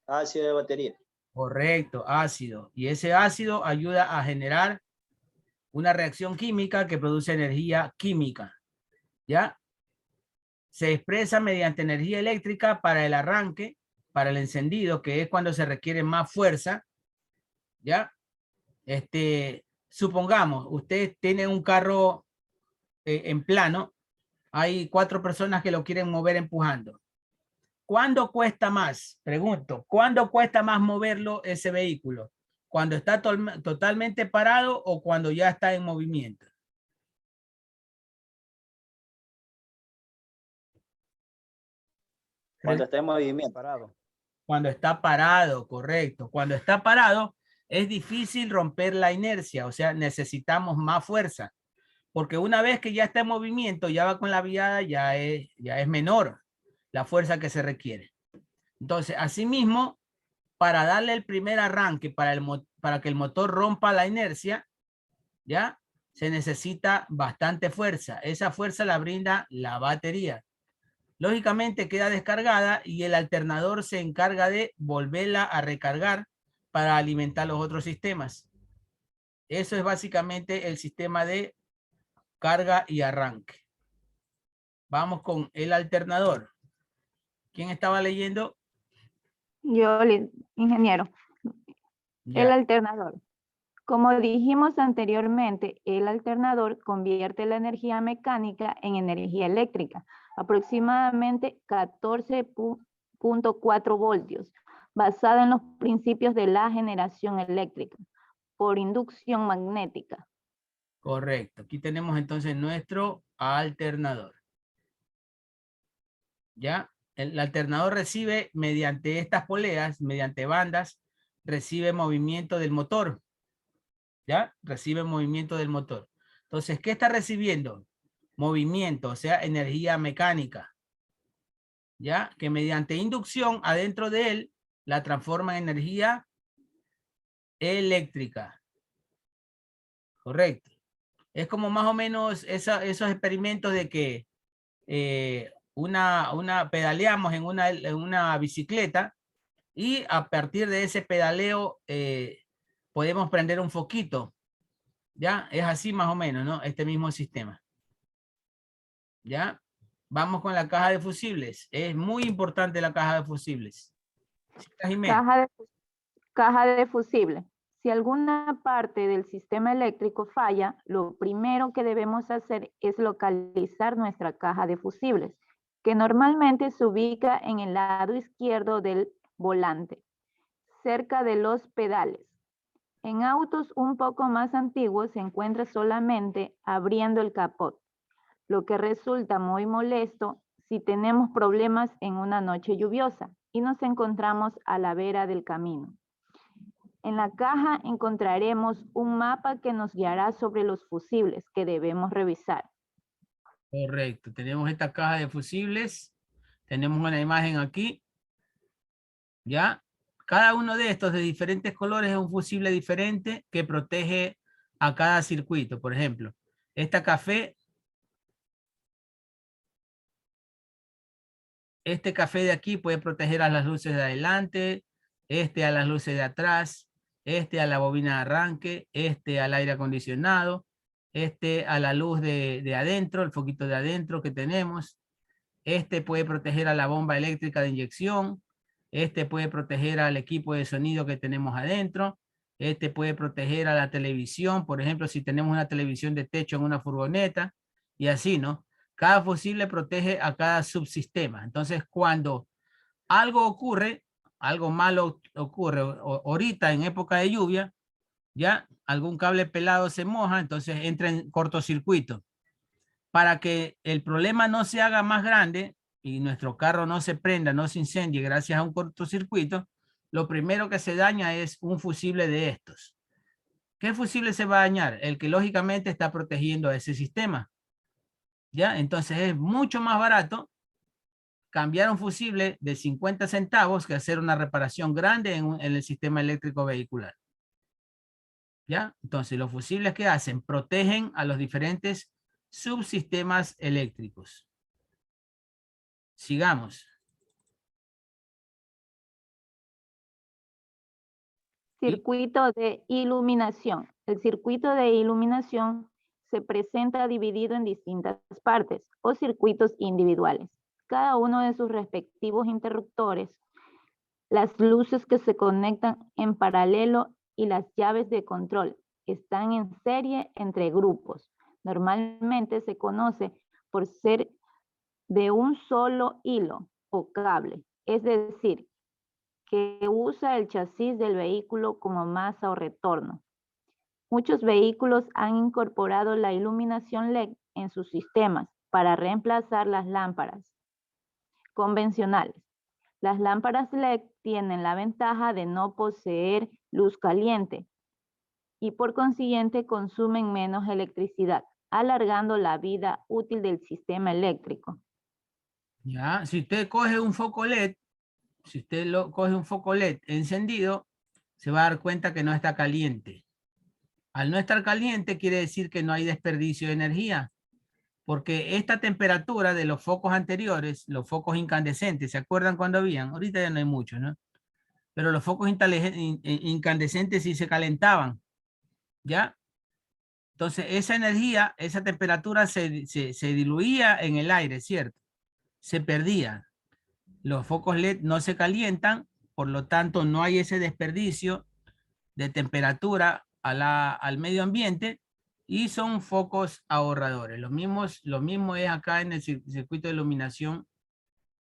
Ácido de batería. Correcto, ácido. Y ese ácido ayuda a generar una reacción química que produce energía química. ¿Ya? Se expresa mediante energía eléctrica para el arranque, para el encendido, que es cuando se requiere más fuerza. ¿Ya? Supongamos, usted tiene un carro en plano, hay 4 personas que lo quieren mover empujando. ¿Cuándo cuesta más? Pregunto, ¿cuándo cuesta más moverlo ese vehículo? ¿Cuando está totalmente parado o cuando ya está en movimiento? Cuando está en movimiento. Parado. Cuando está parado, correcto. Cuando está parado es difícil romper la inercia, o sea, necesitamos más fuerza. Porque una vez que ya está en movimiento, ya va con la viada, ya es menor la fuerza que se requiere. Entonces, asimismo, para darle el primer arranque, para que el motor rompa la inercia, ¿ya? Se necesita bastante fuerza. Esa fuerza la brinda la batería. Lógicamente queda descargada y el alternador se encarga de volverla a recargar para alimentar los otros sistemas. Eso es básicamente el sistema de carga y arranque. Vamos con el alternador. ¿Quién estaba leyendo? Yo, ingeniero. Ya. El alternador. Como dijimos anteriormente, el alternador convierte la energía mecánica en energía eléctrica, aproximadamente 14.4 voltios, basada en los principios de la generación eléctrica por inducción magnética. Correcto. Aquí tenemos entonces nuestro alternador. ¿Ya? El alternador recibe mediante estas poleas, mediante bandas, recibe movimiento del motor. ¿Ya? Recibe movimiento del motor. Entonces, ¿qué está recibiendo? Movimiento, o sea, energía mecánica. ¿Ya? Que mediante inducción adentro de él la transforma en energía eléctrica. Correcto. Es como más o menos esos experimentos de que pedaleamos en una bicicleta y a partir de ese pedaleo podemos prender un foquito Ya, es así más o menos, ¿no? Este mismo sistema. ¿Ya? Vamos con la caja de fusibles. Es muy importante la caja de fusibles. Caja de fusible. Si alguna parte del sistema eléctrico falla, lo primero que debemos hacer es localizar nuestra caja de fusibles, que normalmente se ubica en el lado izquierdo del volante, cerca de los pedales. En autos un poco más antiguos se encuentra solamente abriendo el capot, lo que resulta muy molesto si tenemos problemas en una noche lluviosa y nos encontramos a la vera del camino. En la caja encontraremos un mapa que nos guiará sobre los fusibles que debemos revisar. Correcto. Tenemos esta caja de fusibles. Tenemos una imagen aquí. ¿Ya? Cada uno de estos de diferentes colores es un fusible diferente que protege a cada circuito. Por ejemplo, esta café. Este café de aquí puede proteger a las luces de adelante, este a las luces de atrás, este a la bobina de arranque, este al aire acondicionado, este a la luz de adentro, el foquito de adentro que tenemos. Este puede proteger a la bomba eléctrica de inyección. Este puede proteger al equipo de sonido que tenemos adentro. Este puede proteger a la televisión, por ejemplo, si tenemos una televisión de techo en una furgoneta, y así, ¿no? Cada fusible protege a cada subsistema. Entonces, cuando algo ocurre, algo malo ocurre, ahorita en época de lluvia, ya algún cable pelado se moja, entonces entra en cortocircuito. Para que el problema no se haga más grande y nuestro carro no se prenda, no se incendie gracias a un cortocircuito, lo primero que se daña es un fusible de estos. ¿Qué fusible se va a dañar? El que lógicamente está protegiendo a ese sistema. ¿Ya? Entonces es mucho más barato cambiar un fusible de 50 centavos que hacer una reparación grande en el sistema eléctrico vehicular. ¿Ya? Entonces los fusibles que hacen protegen a los diferentes subsistemas eléctricos. Sigamos. Circuito de iluminación. El circuito de iluminación se presenta dividido en distintas partes o circuitos individuales. Cada uno de sus respectivos interruptores, las luces que se conectan en paralelo y las llaves de control están en serie entre grupos. Normalmente se conoce por ser de un solo hilo o cable, es decir, que usa el chasis del vehículo como masa o retorno. Muchos vehículos han incorporado la iluminación LED en sus sistemas para reemplazar las lámparas convencionales. Las lámparas LED tienen la ventaja de no poseer luz caliente y por consiguiente consumen menos electricidad, alargando la vida útil del sistema eléctrico. Ya, si usted coge un foco LED, si usted coge un foco LED encendido, se va a dar cuenta que no está caliente. Al no estar caliente quiere decir que no hay desperdicio de energía, porque esta temperatura de los focos anteriores, los focos incandescentes, ¿se acuerdan cuando habían? Ahorita ya no hay muchos, ¿no? Pero los focos incandescentes sí se calentaban, ¿ya? Entonces esa energía, esa temperatura se diluía en el aire, ¿cierto? Se perdía. Los focos LED no se calientan, por lo tanto no hay ese desperdicio de temperatura al medio ambiente y son focos ahorradores. Lo mismo es acá en el circuito de iluminación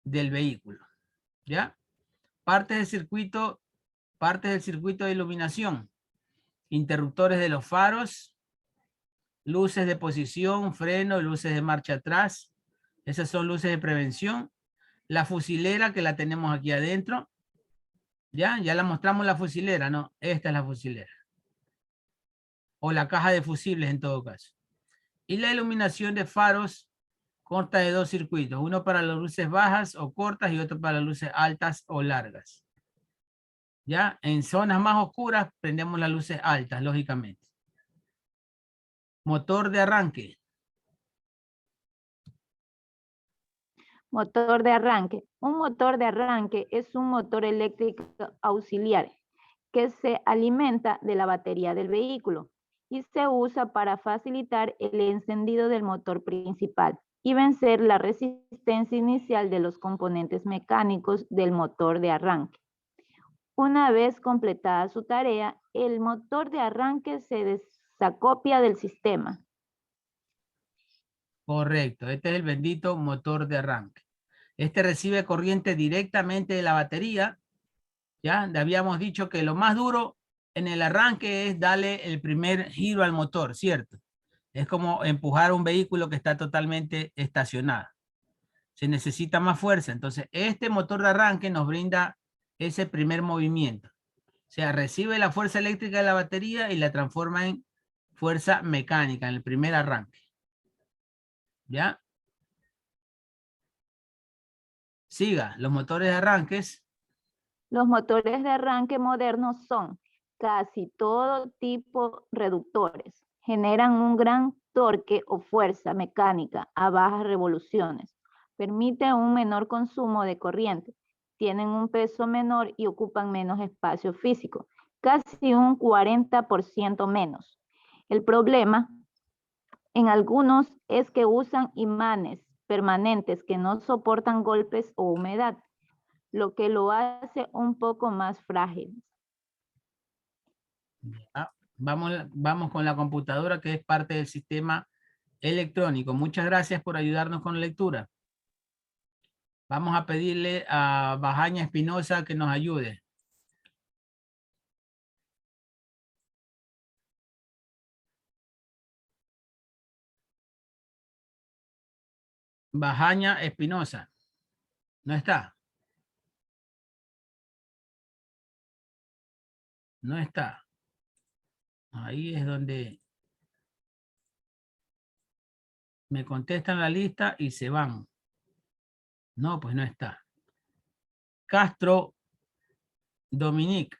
del vehículo. ¿Ya? Partes del circuito de iluminación. Interruptores de los faros, luces de posición, freno, luces de marcha atrás. Esas son luces de prevención. La fusilera que la tenemos aquí adentro. Ya la mostramos la fusilera, ¿no? Esta es la fusilera. O la caja de fusibles en todo caso. Y la iluminación de faros consta de dos circuitos. Uno para las luces bajas o cortas y otro para las luces altas o largas. Ya en zonas más oscuras prendemos las luces altas, lógicamente. Motor de arranque. Motor de arranque. Un motor de arranque es un motor eléctrico auxiliar que se alimenta de la batería del vehículo y se usa para facilitar el encendido del motor principal y vencer la resistencia inicial de los componentes mecánicos del motor de arranque. Una vez completada su tarea, el motor de arranque se desacopia del sistema. Correcto, este es el bendito motor de arranque. Este recibe corriente directamente de la batería. Ya habíamos dicho que lo más duro en el arranque es darle el primer giro al motor, ¿cierto? Es como empujar un vehículo que está totalmente estacionado. Se necesita más fuerza. Entonces, este motor de arranque nos brinda ese primer movimiento. O sea, recibe la fuerza eléctrica de la batería y la transforma en fuerza mecánica, en el primer arranque. ¿Ya? Siga, los motores de arranques. Los motores de arranque modernos son casi todo tipo reductores. Generan un gran torque o fuerza mecánica a bajas revoluciones. Permiten un menor consumo de corriente. Tienen un peso menor y ocupan menos espacio físico, casi un 40% menos. El problema en algunos es que usan imanes permanentes que no soportan golpes o humedad, lo que lo hace un poco más frágil. Vamos con la computadora, que es parte del sistema electrónico. Muchas gracias por ayudarnos con la lectura. Vamos a pedirle a Bajaña Espinosa que nos ayude. Bajaña Espinosa. ¿No está? No está. Ahí es donde me contestan la lista y se van. No, pues no está. Castro Dominique.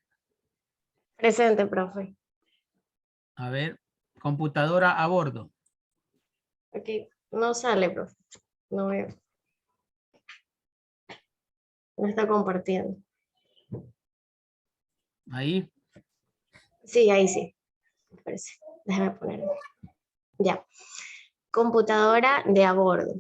Presente, profe. A ver, computadora a bordo. Aquí no sale, profe. No veo. No está compartiendo. Ahí. Sí, ahí sí. Me parece. Déjame ponerlo. Ya. Computadora de a bordo.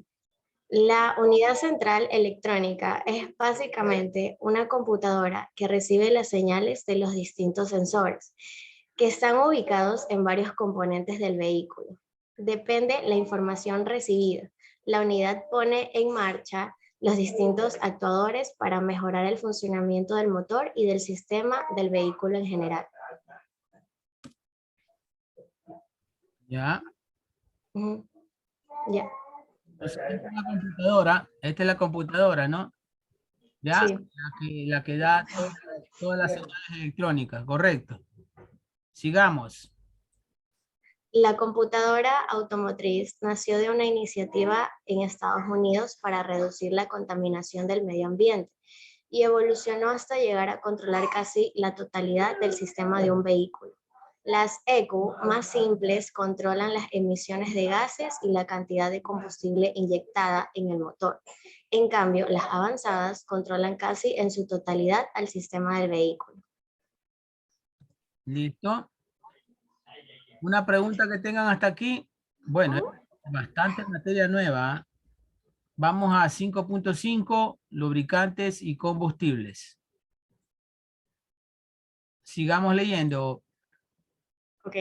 La unidad central electrónica es básicamente una computadora que recibe las señales de los distintos sensores que están ubicados en varios componentes del vehículo. Depende la información recibida. La unidad pone en marcha los distintos actuadores para mejorar el funcionamiento del motor y del sistema del vehículo en general. Ya. Ya. Esta es la computadora, ¿no? Ya, sí. la que da todas las señales electrónicas, correcto. Sigamos. La computadora automotriz nació de una iniciativa en Estados Unidos para reducir la contaminación del medio ambiente y evolucionó hasta llegar a controlar casi la totalidad del sistema de un vehículo. Las ECU más simples controlan las emisiones de gases y la cantidad de combustible inyectada en el motor. En cambio, las avanzadas controlan casi en su totalidad al sistema del vehículo. Listo. Una pregunta que tengan hasta aquí. Bueno, es bastante materia nueva. Vamos a 5.5, lubricantes y combustibles. Sigamos leyendo. Ok.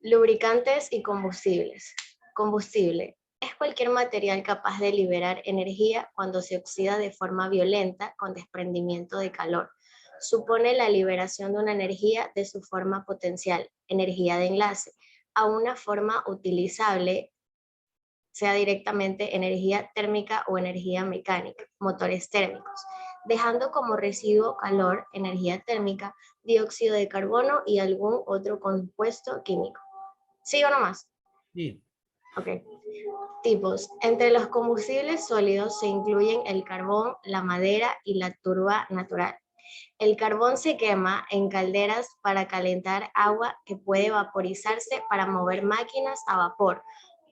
Lubricantes y combustibles. Combustible es cualquier material capaz de liberar energía cuando se oxida de forma violenta con desprendimiento de calor. Supone la liberación de una energía de su forma potencial, energía de enlace, a una forma utilizable, sea directamente energía térmica o energía mecánica, motores térmicos, dejando como residuo calor, energía térmica, dióxido de carbono y algún otro compuesto químico. ¿Sí o no más? Sí. Ok. Tipos. Entre los combustibles sólidos se incluyen el carbón, la madera y la turba natural. El carbón se quema en calderas para calentar agua que puede vaporizarse para mover máquinas a vapor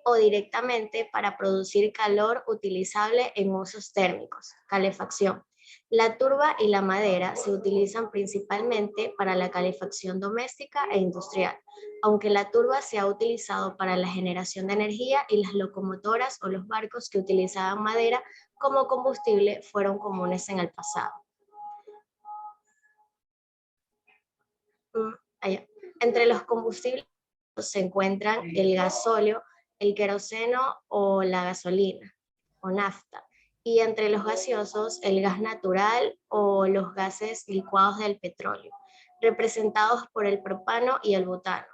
o directamente para producir calor utilizable en usos térmicos, calefacción. La turba y la madera se utilizan principalmente para la calefacción doméstica e industrial, aunque la turba se ha utilizado para la generación de energía y las locomotoras o los barcos que utilizaban madera como combustible fueron comunes en el pasado. Entre los combustibles se encuentran el gasóleo, el queroseno o la gasolina o nafta, y entre los gaseosos el gas natural o los gases licuados del petróleo, representados por el propano y el butano.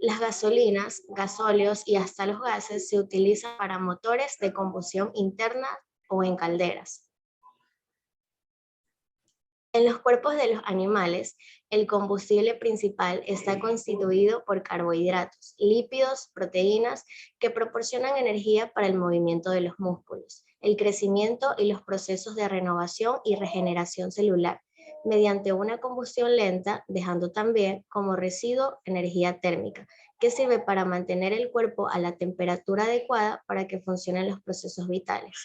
Las gasolinas, gasóleos y hasta los gases se utilizan para motores de combustión interna o en calderas. En los cuerpos de los animales, el combustible principal está constituido por carbohidratos, lípidos, proteínas, que proporcionan energía para el movimiento de los músculos, el crecimiento y los procesos de renovación y regeneración celular, mediante una combustión lenta, dejando también como residuo energía térmica, que sirve para mantener el cuerpo a la temperatura adecuada para que funcionen los procesos vitales.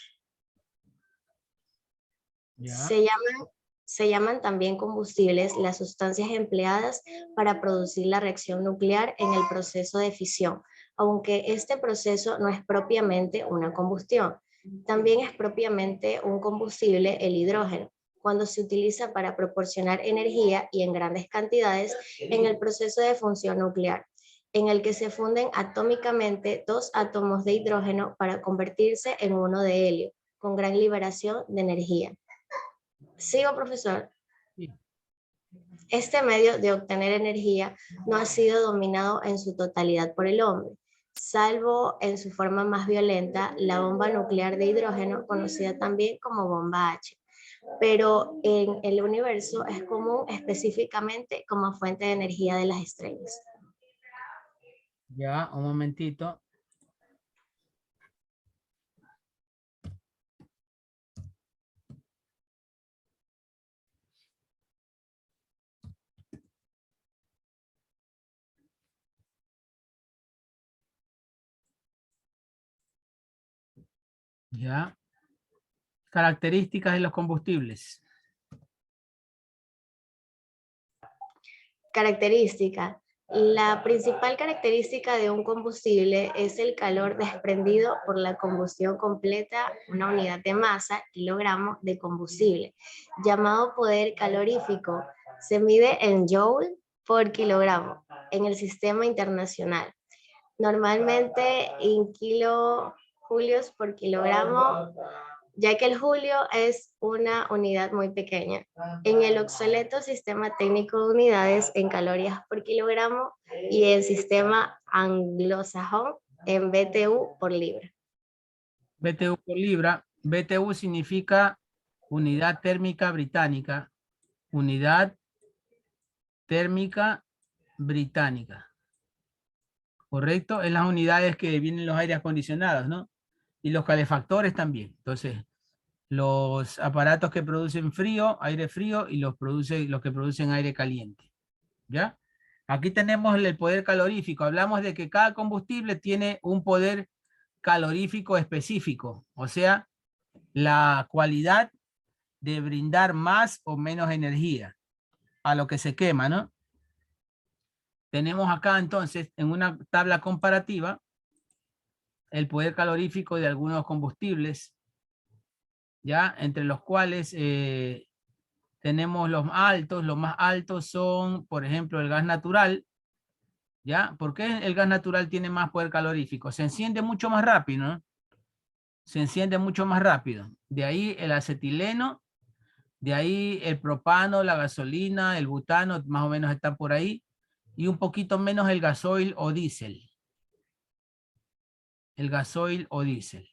Se llaman también combustibles las sustancias empleadas para producir la reacción nuclear en el proceso de fisión, aunque este proceso no es propiamente una combustión. También es propiamente un combustible el hidrógeno, cuando se utiliza para proporcionar energía y en grandes cantidades en el proceso de fusión nuclear, en el que se funden atómicamente dos átomos de hidrógeno para convertirse en uno de helio, con gran liberación de energía. ¿Sigo, profesor? Sí. Este medio de obtener energía no ha sido dominado en su totalidad por el hombre, salvo en su forma más violenta, la bomba nuclear de hidrógeno, conocida también como bomba H. Pero en el universo es común específicamente como fuente de energía de las estrellas. Ya, un momentito. Ya. Características de los combustibles. Característica. La principal característica de un combustible es el calor desprendido por la combustión completa, una unidad de masa, kilogramo de combustible, llamado poder calorífico. Se mide en joule por kilogramo en el sistema internacional. Normalmente en kilojulios por kilogramo, ya que el julio es una unidad muy pequeña. En el obsoleto sistema técnico de unidades en calorías por kilogramo y el sistema anglosajón en BTU por libra. BTU por libra. BTU significa unidad térmica británica. Unidad térmica británica. ¿Correcto? En las unidades que vienen los aires acondicionados, ¿no? Y los calefactores también. Entonces, los aparatos que producen frío, aire frío, y los que producen aire caliente. ¿Ya? Aquí tenemos el poder calorífico. Hablamos de que cada combustible tiene un poder calorífico específico. O sea, la cualidad de brindar más o menos energía a lo que se quema, ¿no? Tenemos acá entonces en una tabla comparativa el poder calorífico de algunos combustibles, ya, entre los cuales tenemos los más altos son, por ejemplo, el gas natural, ya. ¿Por qué el gas natural tiene más poder calorífico? Se enciende mucho más rápido, ¿no? Se enciende mucho más rápido. De ahí el acetileno, de ahí el propano, la gasolina, el butano, más o menos están por ahí, y un poquito menos el gasoil o diésel. El gasoil o diésel.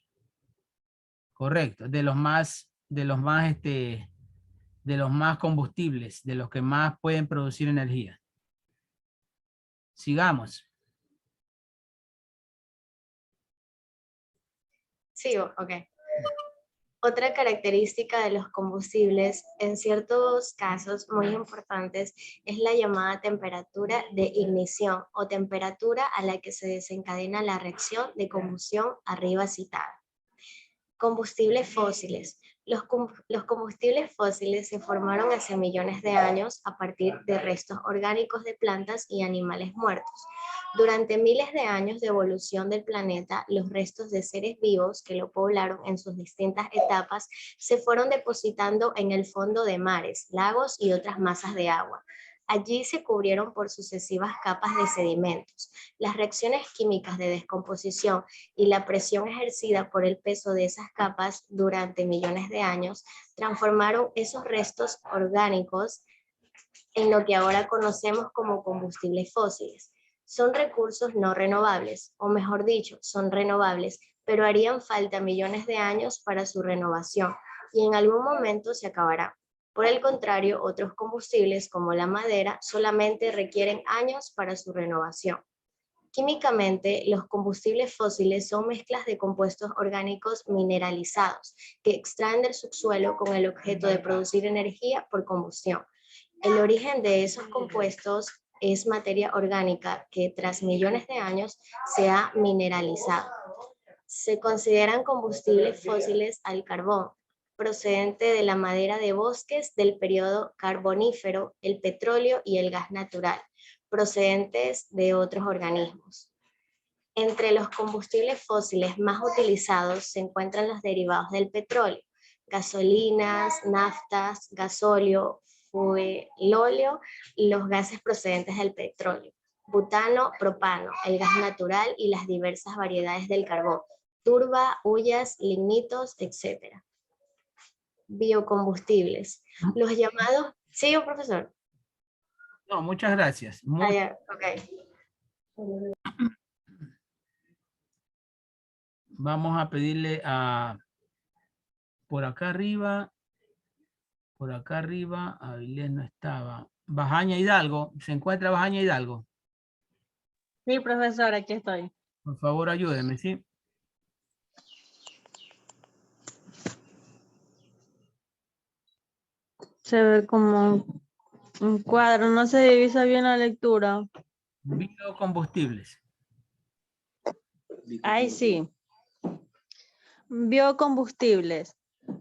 Correcto, de los más combustibles, de los que más pueden producir energía. Sigamos. Sigo, ok. Otra característica de los combustibles, en ciertos casos muy importantes, es la llamada temperatura de ignición o temperatura a la que se desencadena la reacción de combustión arriba citada. Combustibles fósiles. Los combustibles fósiles se formaron hace millones de años a partir de restos orgánicos de plantas y animales muertos. Durante miles de años de evolución del planeta, los restos de seres vivos que lo poblaron en sus distintas etapas se fueron depositando en el fondo de mares, lagos y otras masas de agua. Allí se cubrieron por sucesivas capas de sedimentos. Las reacciones químicas de descomposición y la presión ejercida por el peso de esas capas durante millones de años transformaron esos restos orgánicos en lo que ahora conocemos como combustibles fósiles. Son recursos no renovables, o mejor dicho, son renovables, pero harían falta millones de años para su renovación y en algún momento se acabará. Por el contrario, otros combustibles como la madera solamente requieren años para su renovación. Químicamente, los combustibles fósiles son mezclas de compuestos orgánicos mineralizados que extraen del subsuelo con el objeto de producir energía por combustión. El origen de esos compuestos es materia orgánica que tras millones de años se ha mineralizado. Se consideran combustibles fósiles al carbón, procedente de la madera de bosques del periodo carbonífero, el petróleo y el gas natural, procedentes de otros organismos. Entre los combustibles fósiles más utilizados se encuentran los derivados del petróleo, gasolinas, naftas, gasóleo, fuelóleo y los gases procedentes del petróleo, butano, propano, el gas natural y las diversas variedades del carbón, turba, hullas, lignitos, etc. Biocombustibles. Los llamados... ¿Sí, profesor? No, muchas gracias. Vamos a pedirle a... Por acá arriba, Avilés no estaba. Bajaña Hidalgo, ¿se encuentra Bajaña Hidalgo? Sí, profesor, aquí estoy. Por favor, ayúdeme, ¿sí? Se ve como un cuadro, no se divisa bien la lectura. Biocombustibles. Ahí sí. Biocombustibles.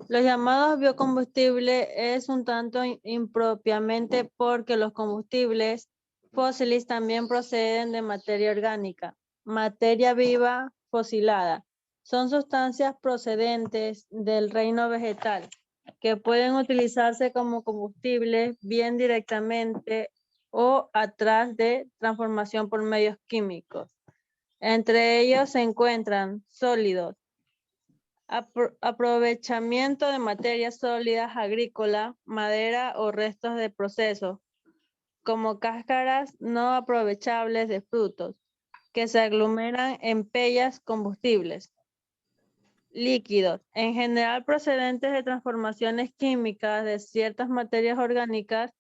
Los llamados biocombustibles es un tanto impropiamente porque los combustibles fósiles también proceden de materia orgánica, materia viva fosilada. Son sustancias procedentes del reino vegetal que pueden utilizarse como combustible bien directamente o a través de transformación por medios químicos. Entre ellos se encuentran sólidos, aprovechamiento de materias sólidas agrícolas, madera o restos de procesos, como cáscaras no aprovechables de frutos, que se aglomeran en pellas combustibles. Líquidos, en general procedentes de transformaciones químicas de ciertas materias orgánicas,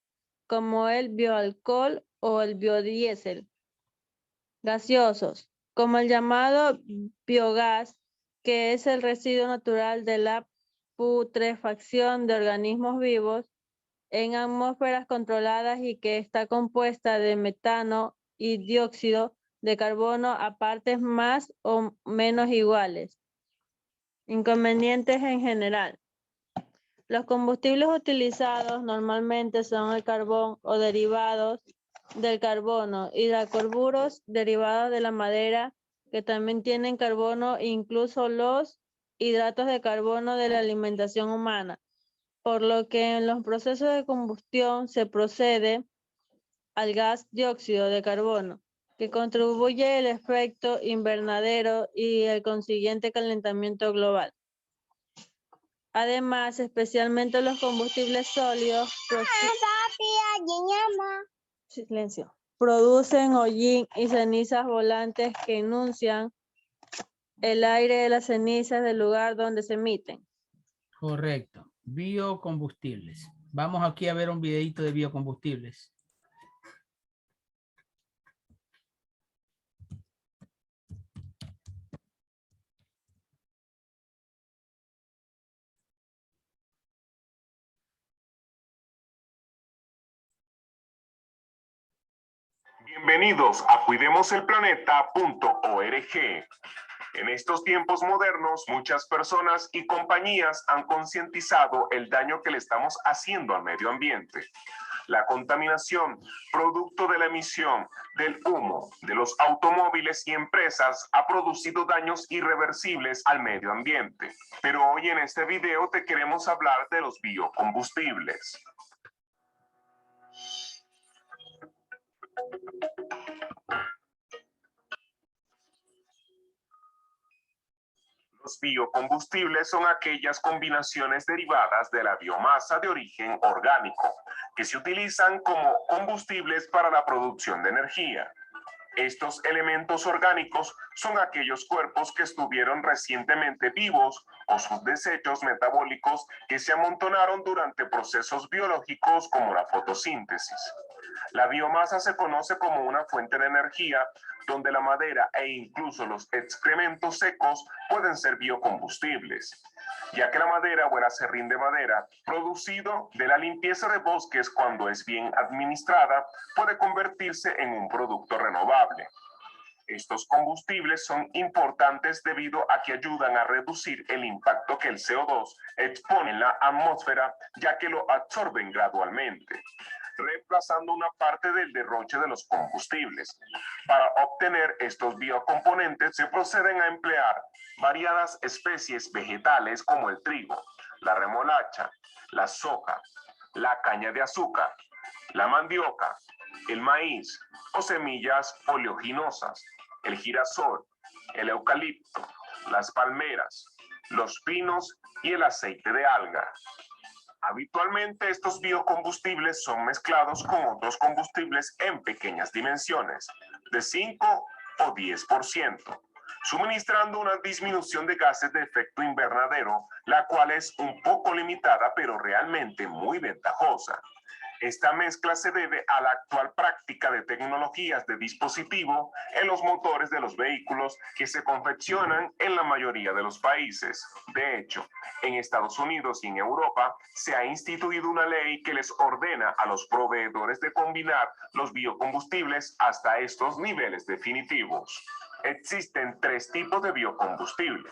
como el bioalcohol o el biodiesel. Gaseosos, como el llamado biogás, que es el residuo natural de la putrefacción de organismos vivos en atmósferas controladas y que está compuesta de metano y dióxido de carbono a partes más o menos iguales. Inconvenientes en general. Los combustibles utilizados normalmente son el carbón o derivados del carbono, hidrocarburos derivados de la madera, que también tienen carbono, incluso los hidratos de carbono de la alimentación humana, por lo que en los procesos de combustión se procede al gas dióxido de carbono, que contribuye al efecto invernadero y el consiguiente calentamiento global. Además, especialmente los combustibles sólidos producen hollín y cenizas volantes que enuncian el aire de las cenizas del lugar donde se emiten. Correcto. Biocombustibles. Vamos aquí a ver un videito de biocombustibles. Bienvenidos a cuidemoselplaneta.org. En estos tiempos modernos, muchas personas y compañías han concientizado el daño que le estamos haciendo al medio ambiente. La contaminación, producto de la emisión del humo de los automóviles y empresas, ha producido daños irreversibles al medio ambiente. Pero hoy en este video te queremos hablar de los biocombustibles. Los biocombustibles son aquellas combinaciones derivadas de la biomasa de origen orgánico que se utilizan como combustibles para la producción de energía. Estos elementos orgánicos son aquellos cuerpos que estuvieron recientemente vivos o sus desechos metabólicos que se amontonaron durante procesos biológicos como la fotosíntesis. La biomasa se conoce como una fuente de energía donde la madera e incluso los excrementos secos pueden ser biocombustibles, ya que la madera o el aserrín de madera producido de la limpieza de bosques cuando es bien administrada puede convertirse en un producto renovable. Estos combustibles son importantes debido a que ayudan a reducir el impacto que el CO2 expone en la atmósfera, ya que lo absorben gradualmente, reemplazando una parte del derroche de los combustibles. Para obtener estos biocomponentes se proceden a emplear variadas especies vegetales como el trigo, la remolacha, la soja, la caña de azúcar, la mandioca, el maíz o semillas oleaginosas, el girasol, el eucalipto, las palmeras, los pinos y el aceite de alga. Habitualmente estos biocombustibles son mezclados con otros combustibles en pequeñas dimensiones, de 5 o 10%, suministrando una disminución de gases de efecto invernadero, la cual es un poco limitada pero realmente muy ventajosa. Esta mezcla se debe a la actual práctica de tecnologías de dispositivo en los motores de los vehículos que se confeccionan en la mayoría de los países. De hecho, en Estados Unidos y en Europa se ha instituido una ley que les ordena a los proveedores de combinar los biocombustibles hasta estos niveles definitivos. Existen 3 tipos de biocombustible.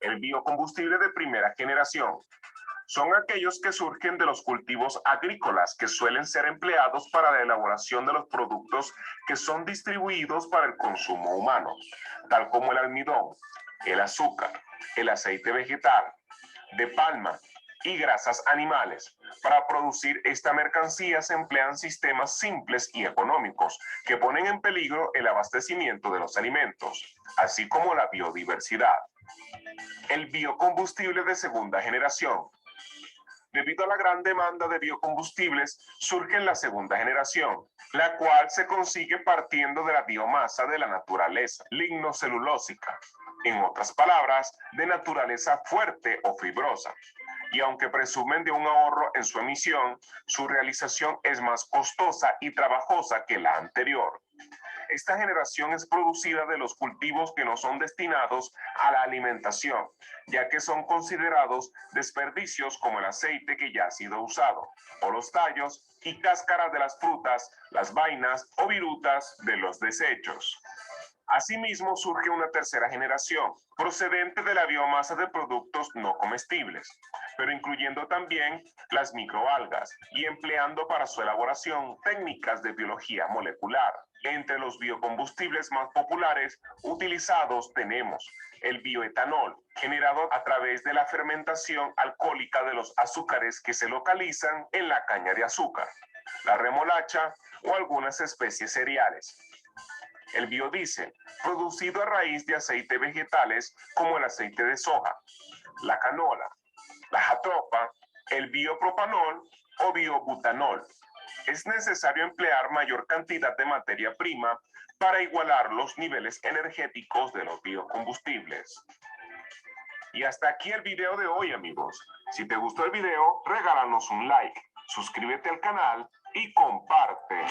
El biocombustible de primera generación son aquellos que surgen de los cultivos agrícolas que suelen ser empleados para la elaboración de los productos que son distribuidos para el consumo humano, tal como el almidón, el azúcar, el aceite vegetal, de palma y grasas animales. Para producir esta mercancía se emplean sistemas simples y económicos que ponen en peligro el abastecimiento de los alimentos, así como la biodiversidad. El biocombustible de segunda generación. Debido a la gran demanda de biocombustibles, surge en la segunda generación, la cual se consigue partiendo de la biomasa de la naturaleza, lignocelulósica, en otras palabras, de naturaleza fuerte o fibrosa. Y aunque presumen de un ahorro en su emisión, su realización es más costosa y trabajosa que la anterior. Esta generación es producida de los cultivos que no son destinados a la alimentación, ya que son considerados desperdicios como el aceite que ya ha sido usado, o los tallos y cáscaras de las frutas, las vainas o virutas de los desechos. Asimismo, surge una tercera generación, procedente de la biomasa de productos no comestibles, pero incluyendo también las microalgas y empleando para su elaboración técnicas de biología molecular. Entre los biocombustibles más populares utilizados tenemos el bioetanol, generado a través de la fermentación alcohólica de los azúcares que se localizan en la caña de azúcar, la remolacha o algunas especies cereales. El biodiesel, producido a raíz de aceites vegetales como el aceite de soja, la canola, la jatofa, el biopropanol o biobutanol. Es necesario emplear mayor cantidad de materia prima para igualar los niveles energéticos de los biocombustibles. Y hasta aquí el video de hoy, amigos. Si te gustó el video, regálanos un like, suscríbete al canal y comparte.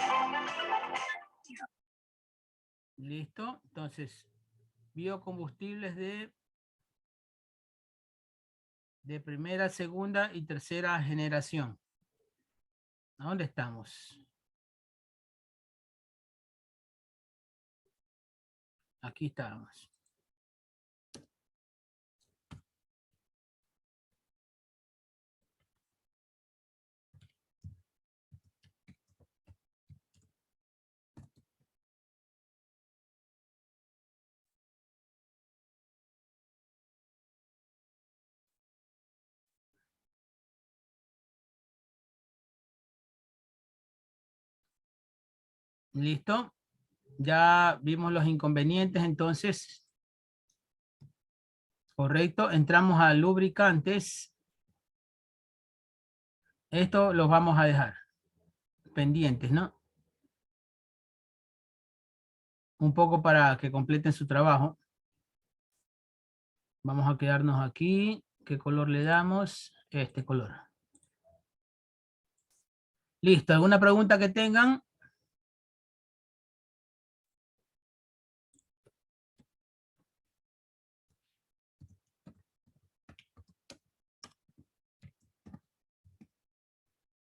Listo, entonces, biocombustibles de primera, segunda y tercera generación. ¿A dónde estamos? Aquí estamos. ¿Listo? Ya vimos los inconvenientes, entonces. Correcto. Entramos a lubricantes. Esto los vamos a dejar pendientes, ¿no? Un poco para que completen su trabajo. Vamos a quedarnos aquí. ¿Qué color le damos? Este color. Listo. ¿Alguna pregunta que tengan?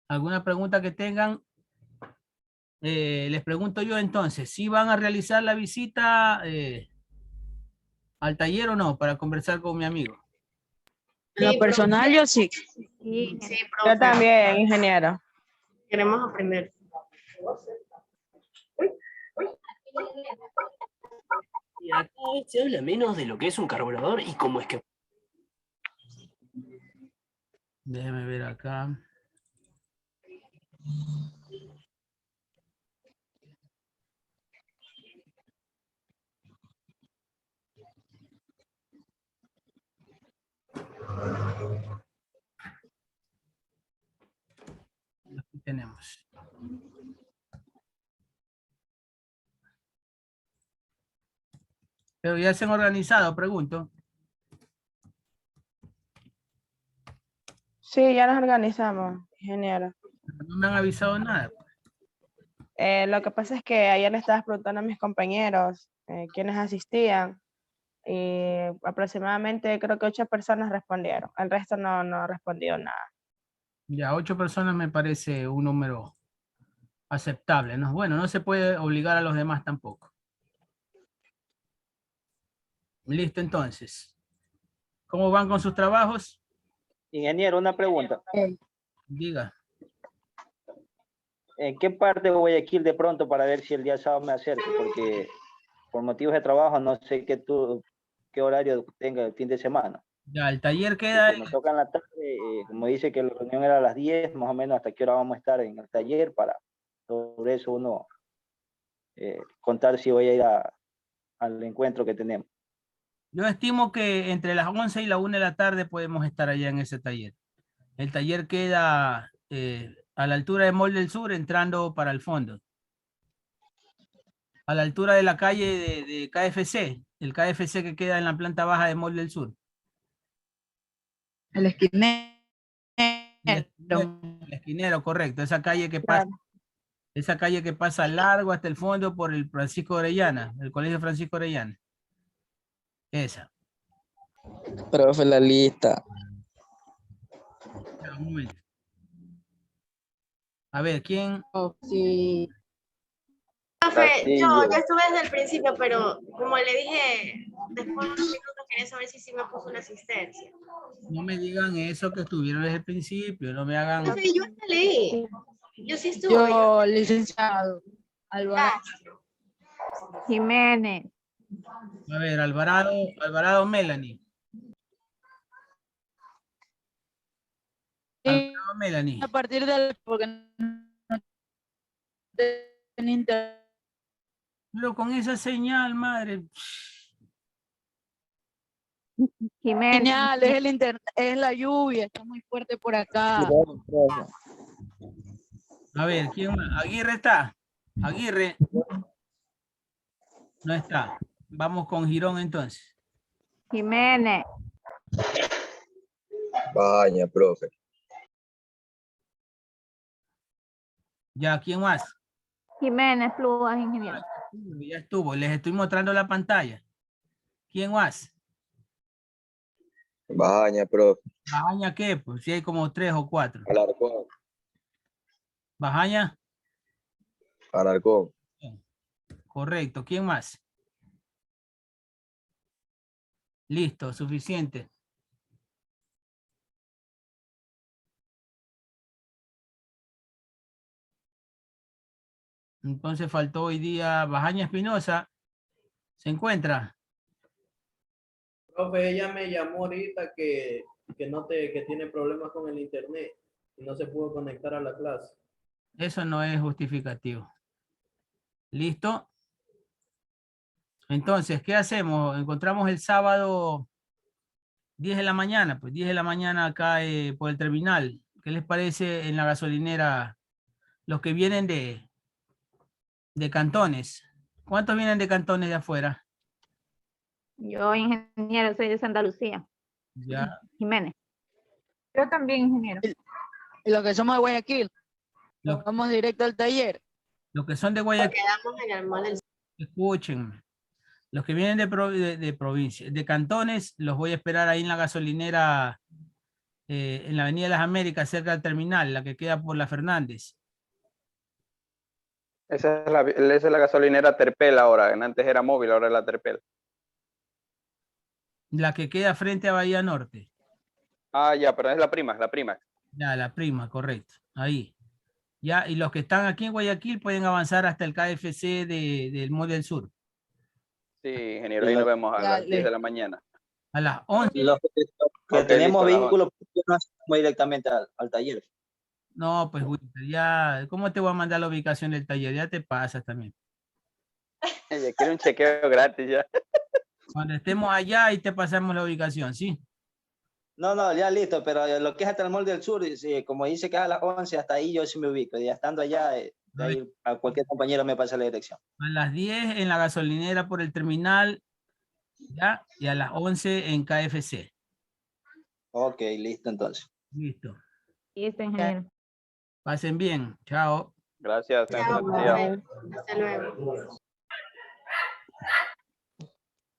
¿Alguna pregunta que tengan? Les pregunto yo entonces, ¿si van a realizar la visita al taller o no? Para conversar con mi amigo. Lo personal, yo sí. Sí, Yo también, ingeniero. Queremos aprender. Y acá se habla menos de lo que es un carburador y cómo es que... Déjeme ver acá. Aquí tenemos. Pero ya se han organizado, pregunto. Sí, ya nos organizamos, ingeniero. No me han avisado nada. Lo que pasa es que ayer le estaba preguntando a mis compañeros quiénes asistían y aproximadamente creo que 8 personas respondieron. El resto no respondió nada. Ya, 8 personas me parece un número aceptable, ¿no? Bueno, no se puede obligar a los demás tampoco. Listo, entonces. ¿Cómo van con sus trabajos? Ingeniero, una pregunta. Diga. ¿En qué parte de Guayaquil de pronto para ver si el día sábado me acerco? Porque por motivos de trabajo no sé qué horario tenga el fin de semana. Ya, el taller queda... Me toca en la tarde, como dice que la reunión era a las 10, más o menos hasta qué hora vamos a estar en el taller para sobre eso uno contar si voy a ir al encuentro que tenemos. Yo estimo que entre las 11 y la 1 de la tarde podemos estar allá en ese taller. El taller queda a la altura de Mall del Sur, entrando para el fondo. A la altura de la calle de KFC, el KFC que queda en la planta baja de Mall del Sur. El esquinero. El esquinero, correcto. Esa calle que pasa, esa calle que pasa largo hasta el fondo por el Francisco Orellana, el Colegio Francisco Orellana. Esa. Profe, la lista. Un momento. A ver, ¿quién? Sí. Profe, yo estuve desde el principio, pero como le dije, después de unos minutos quería saber si sí me puso una asistencia. No me digan eso que estuvieron desde el principio, no me hagan... Profe, yo hasta leí. Yo sí estuve. Yo, licenciado Alvarado. Jiménez. A ver, Alvarado Melanie. Alvarado Melanie. A partir del... porque no Pero con esa señal, madre. Jiménez. Señal, es el internet, es la lluvia, está muy fuerte por acá. A ver, ¿quién más? Aguirre está. Aguirre. No está. Vamos con Girón entonces. Jiménez. Vaya, profe. Ya, ¿quién más? Jiménez Pluas, ingeniero. Ya estuvo, les estoy mostrando la pantalla. ¿Quién más? Bajaña, profe. ¿Bajaña qué? Pues si hay como 3 o 4. Alarcón. ¿Bajaña? Alarcón. Correcto. ¿Quién más? Listo, suficiente. Entonces faltó hoy día Bajaña Espinosa. ¿Se encuentra? Profe, ella me llamó ahorita que tiene problemas con el internet y no se pudo conectar a la clase. Eso no es justificativo. ¿Listo? Entonces, ¿qué hacemos? Encontramos el sábado 10 de la mañana, pues 10 de la mañana acá por el terminal. ¿Qué les parece en la gasolinera? Los que vienen de Cantones. ¿Cuántos vienen de Cantones de afuera? Yo, ingeniero, soy de Santa Lucía. Ya. Jiménez. Yo también, ingeniero. Y los que somos de Guayaquil, Los, vamos directo al taller. los que son de Guayaquil, Quedamos en el mall del escúchenme. Los que vienen de provincia, de Cantones, los voy a esperar ahí en la gasolinera, en la Avenida de las Américas, cerca del terminal, la que queda por la Fernández. Esa es la gasolinera Terpel ahora, antes era móvil, ahora es la Terpel. La que queda frente a Bahía Norte. Ah, ya, pero es la prima, la prima. Ya, la prima, correcto. Ahí. Ya, y los que están aquí en Guayaquil pueden avanzar hasta el KFC del Mall del Sur. Sí, ingeniero, ahí nos vemos a las 10 de la mañana. A las 11. Los que Ok, tenemos listo, vehículos, no vamos directamente al taller. No, pues Wilker, ya, ¿cómo te voy a mandar la ubicación del taller? Ya te pasas también. Ella quiere un chequeo gratis ya. Cuando estemos allá, ahí te pasamos la ubicación, ¿sí? No, no, ya listo, pero lo que es hasta el Mall del Sur, sí, como dice que es a las 11, hasta ahí yo sí me ubico. Ya estando allá, de ahí a cualquier compañero me pasa la dirección. A las 10 en la gasolinera por el terminal, ¿ya? Y a las 11 en KFC. Ok, listo entonces. Listo. Listo, ingeniero. Pasen bien. Chao. Gracias. Chao, profe. Hasta luego.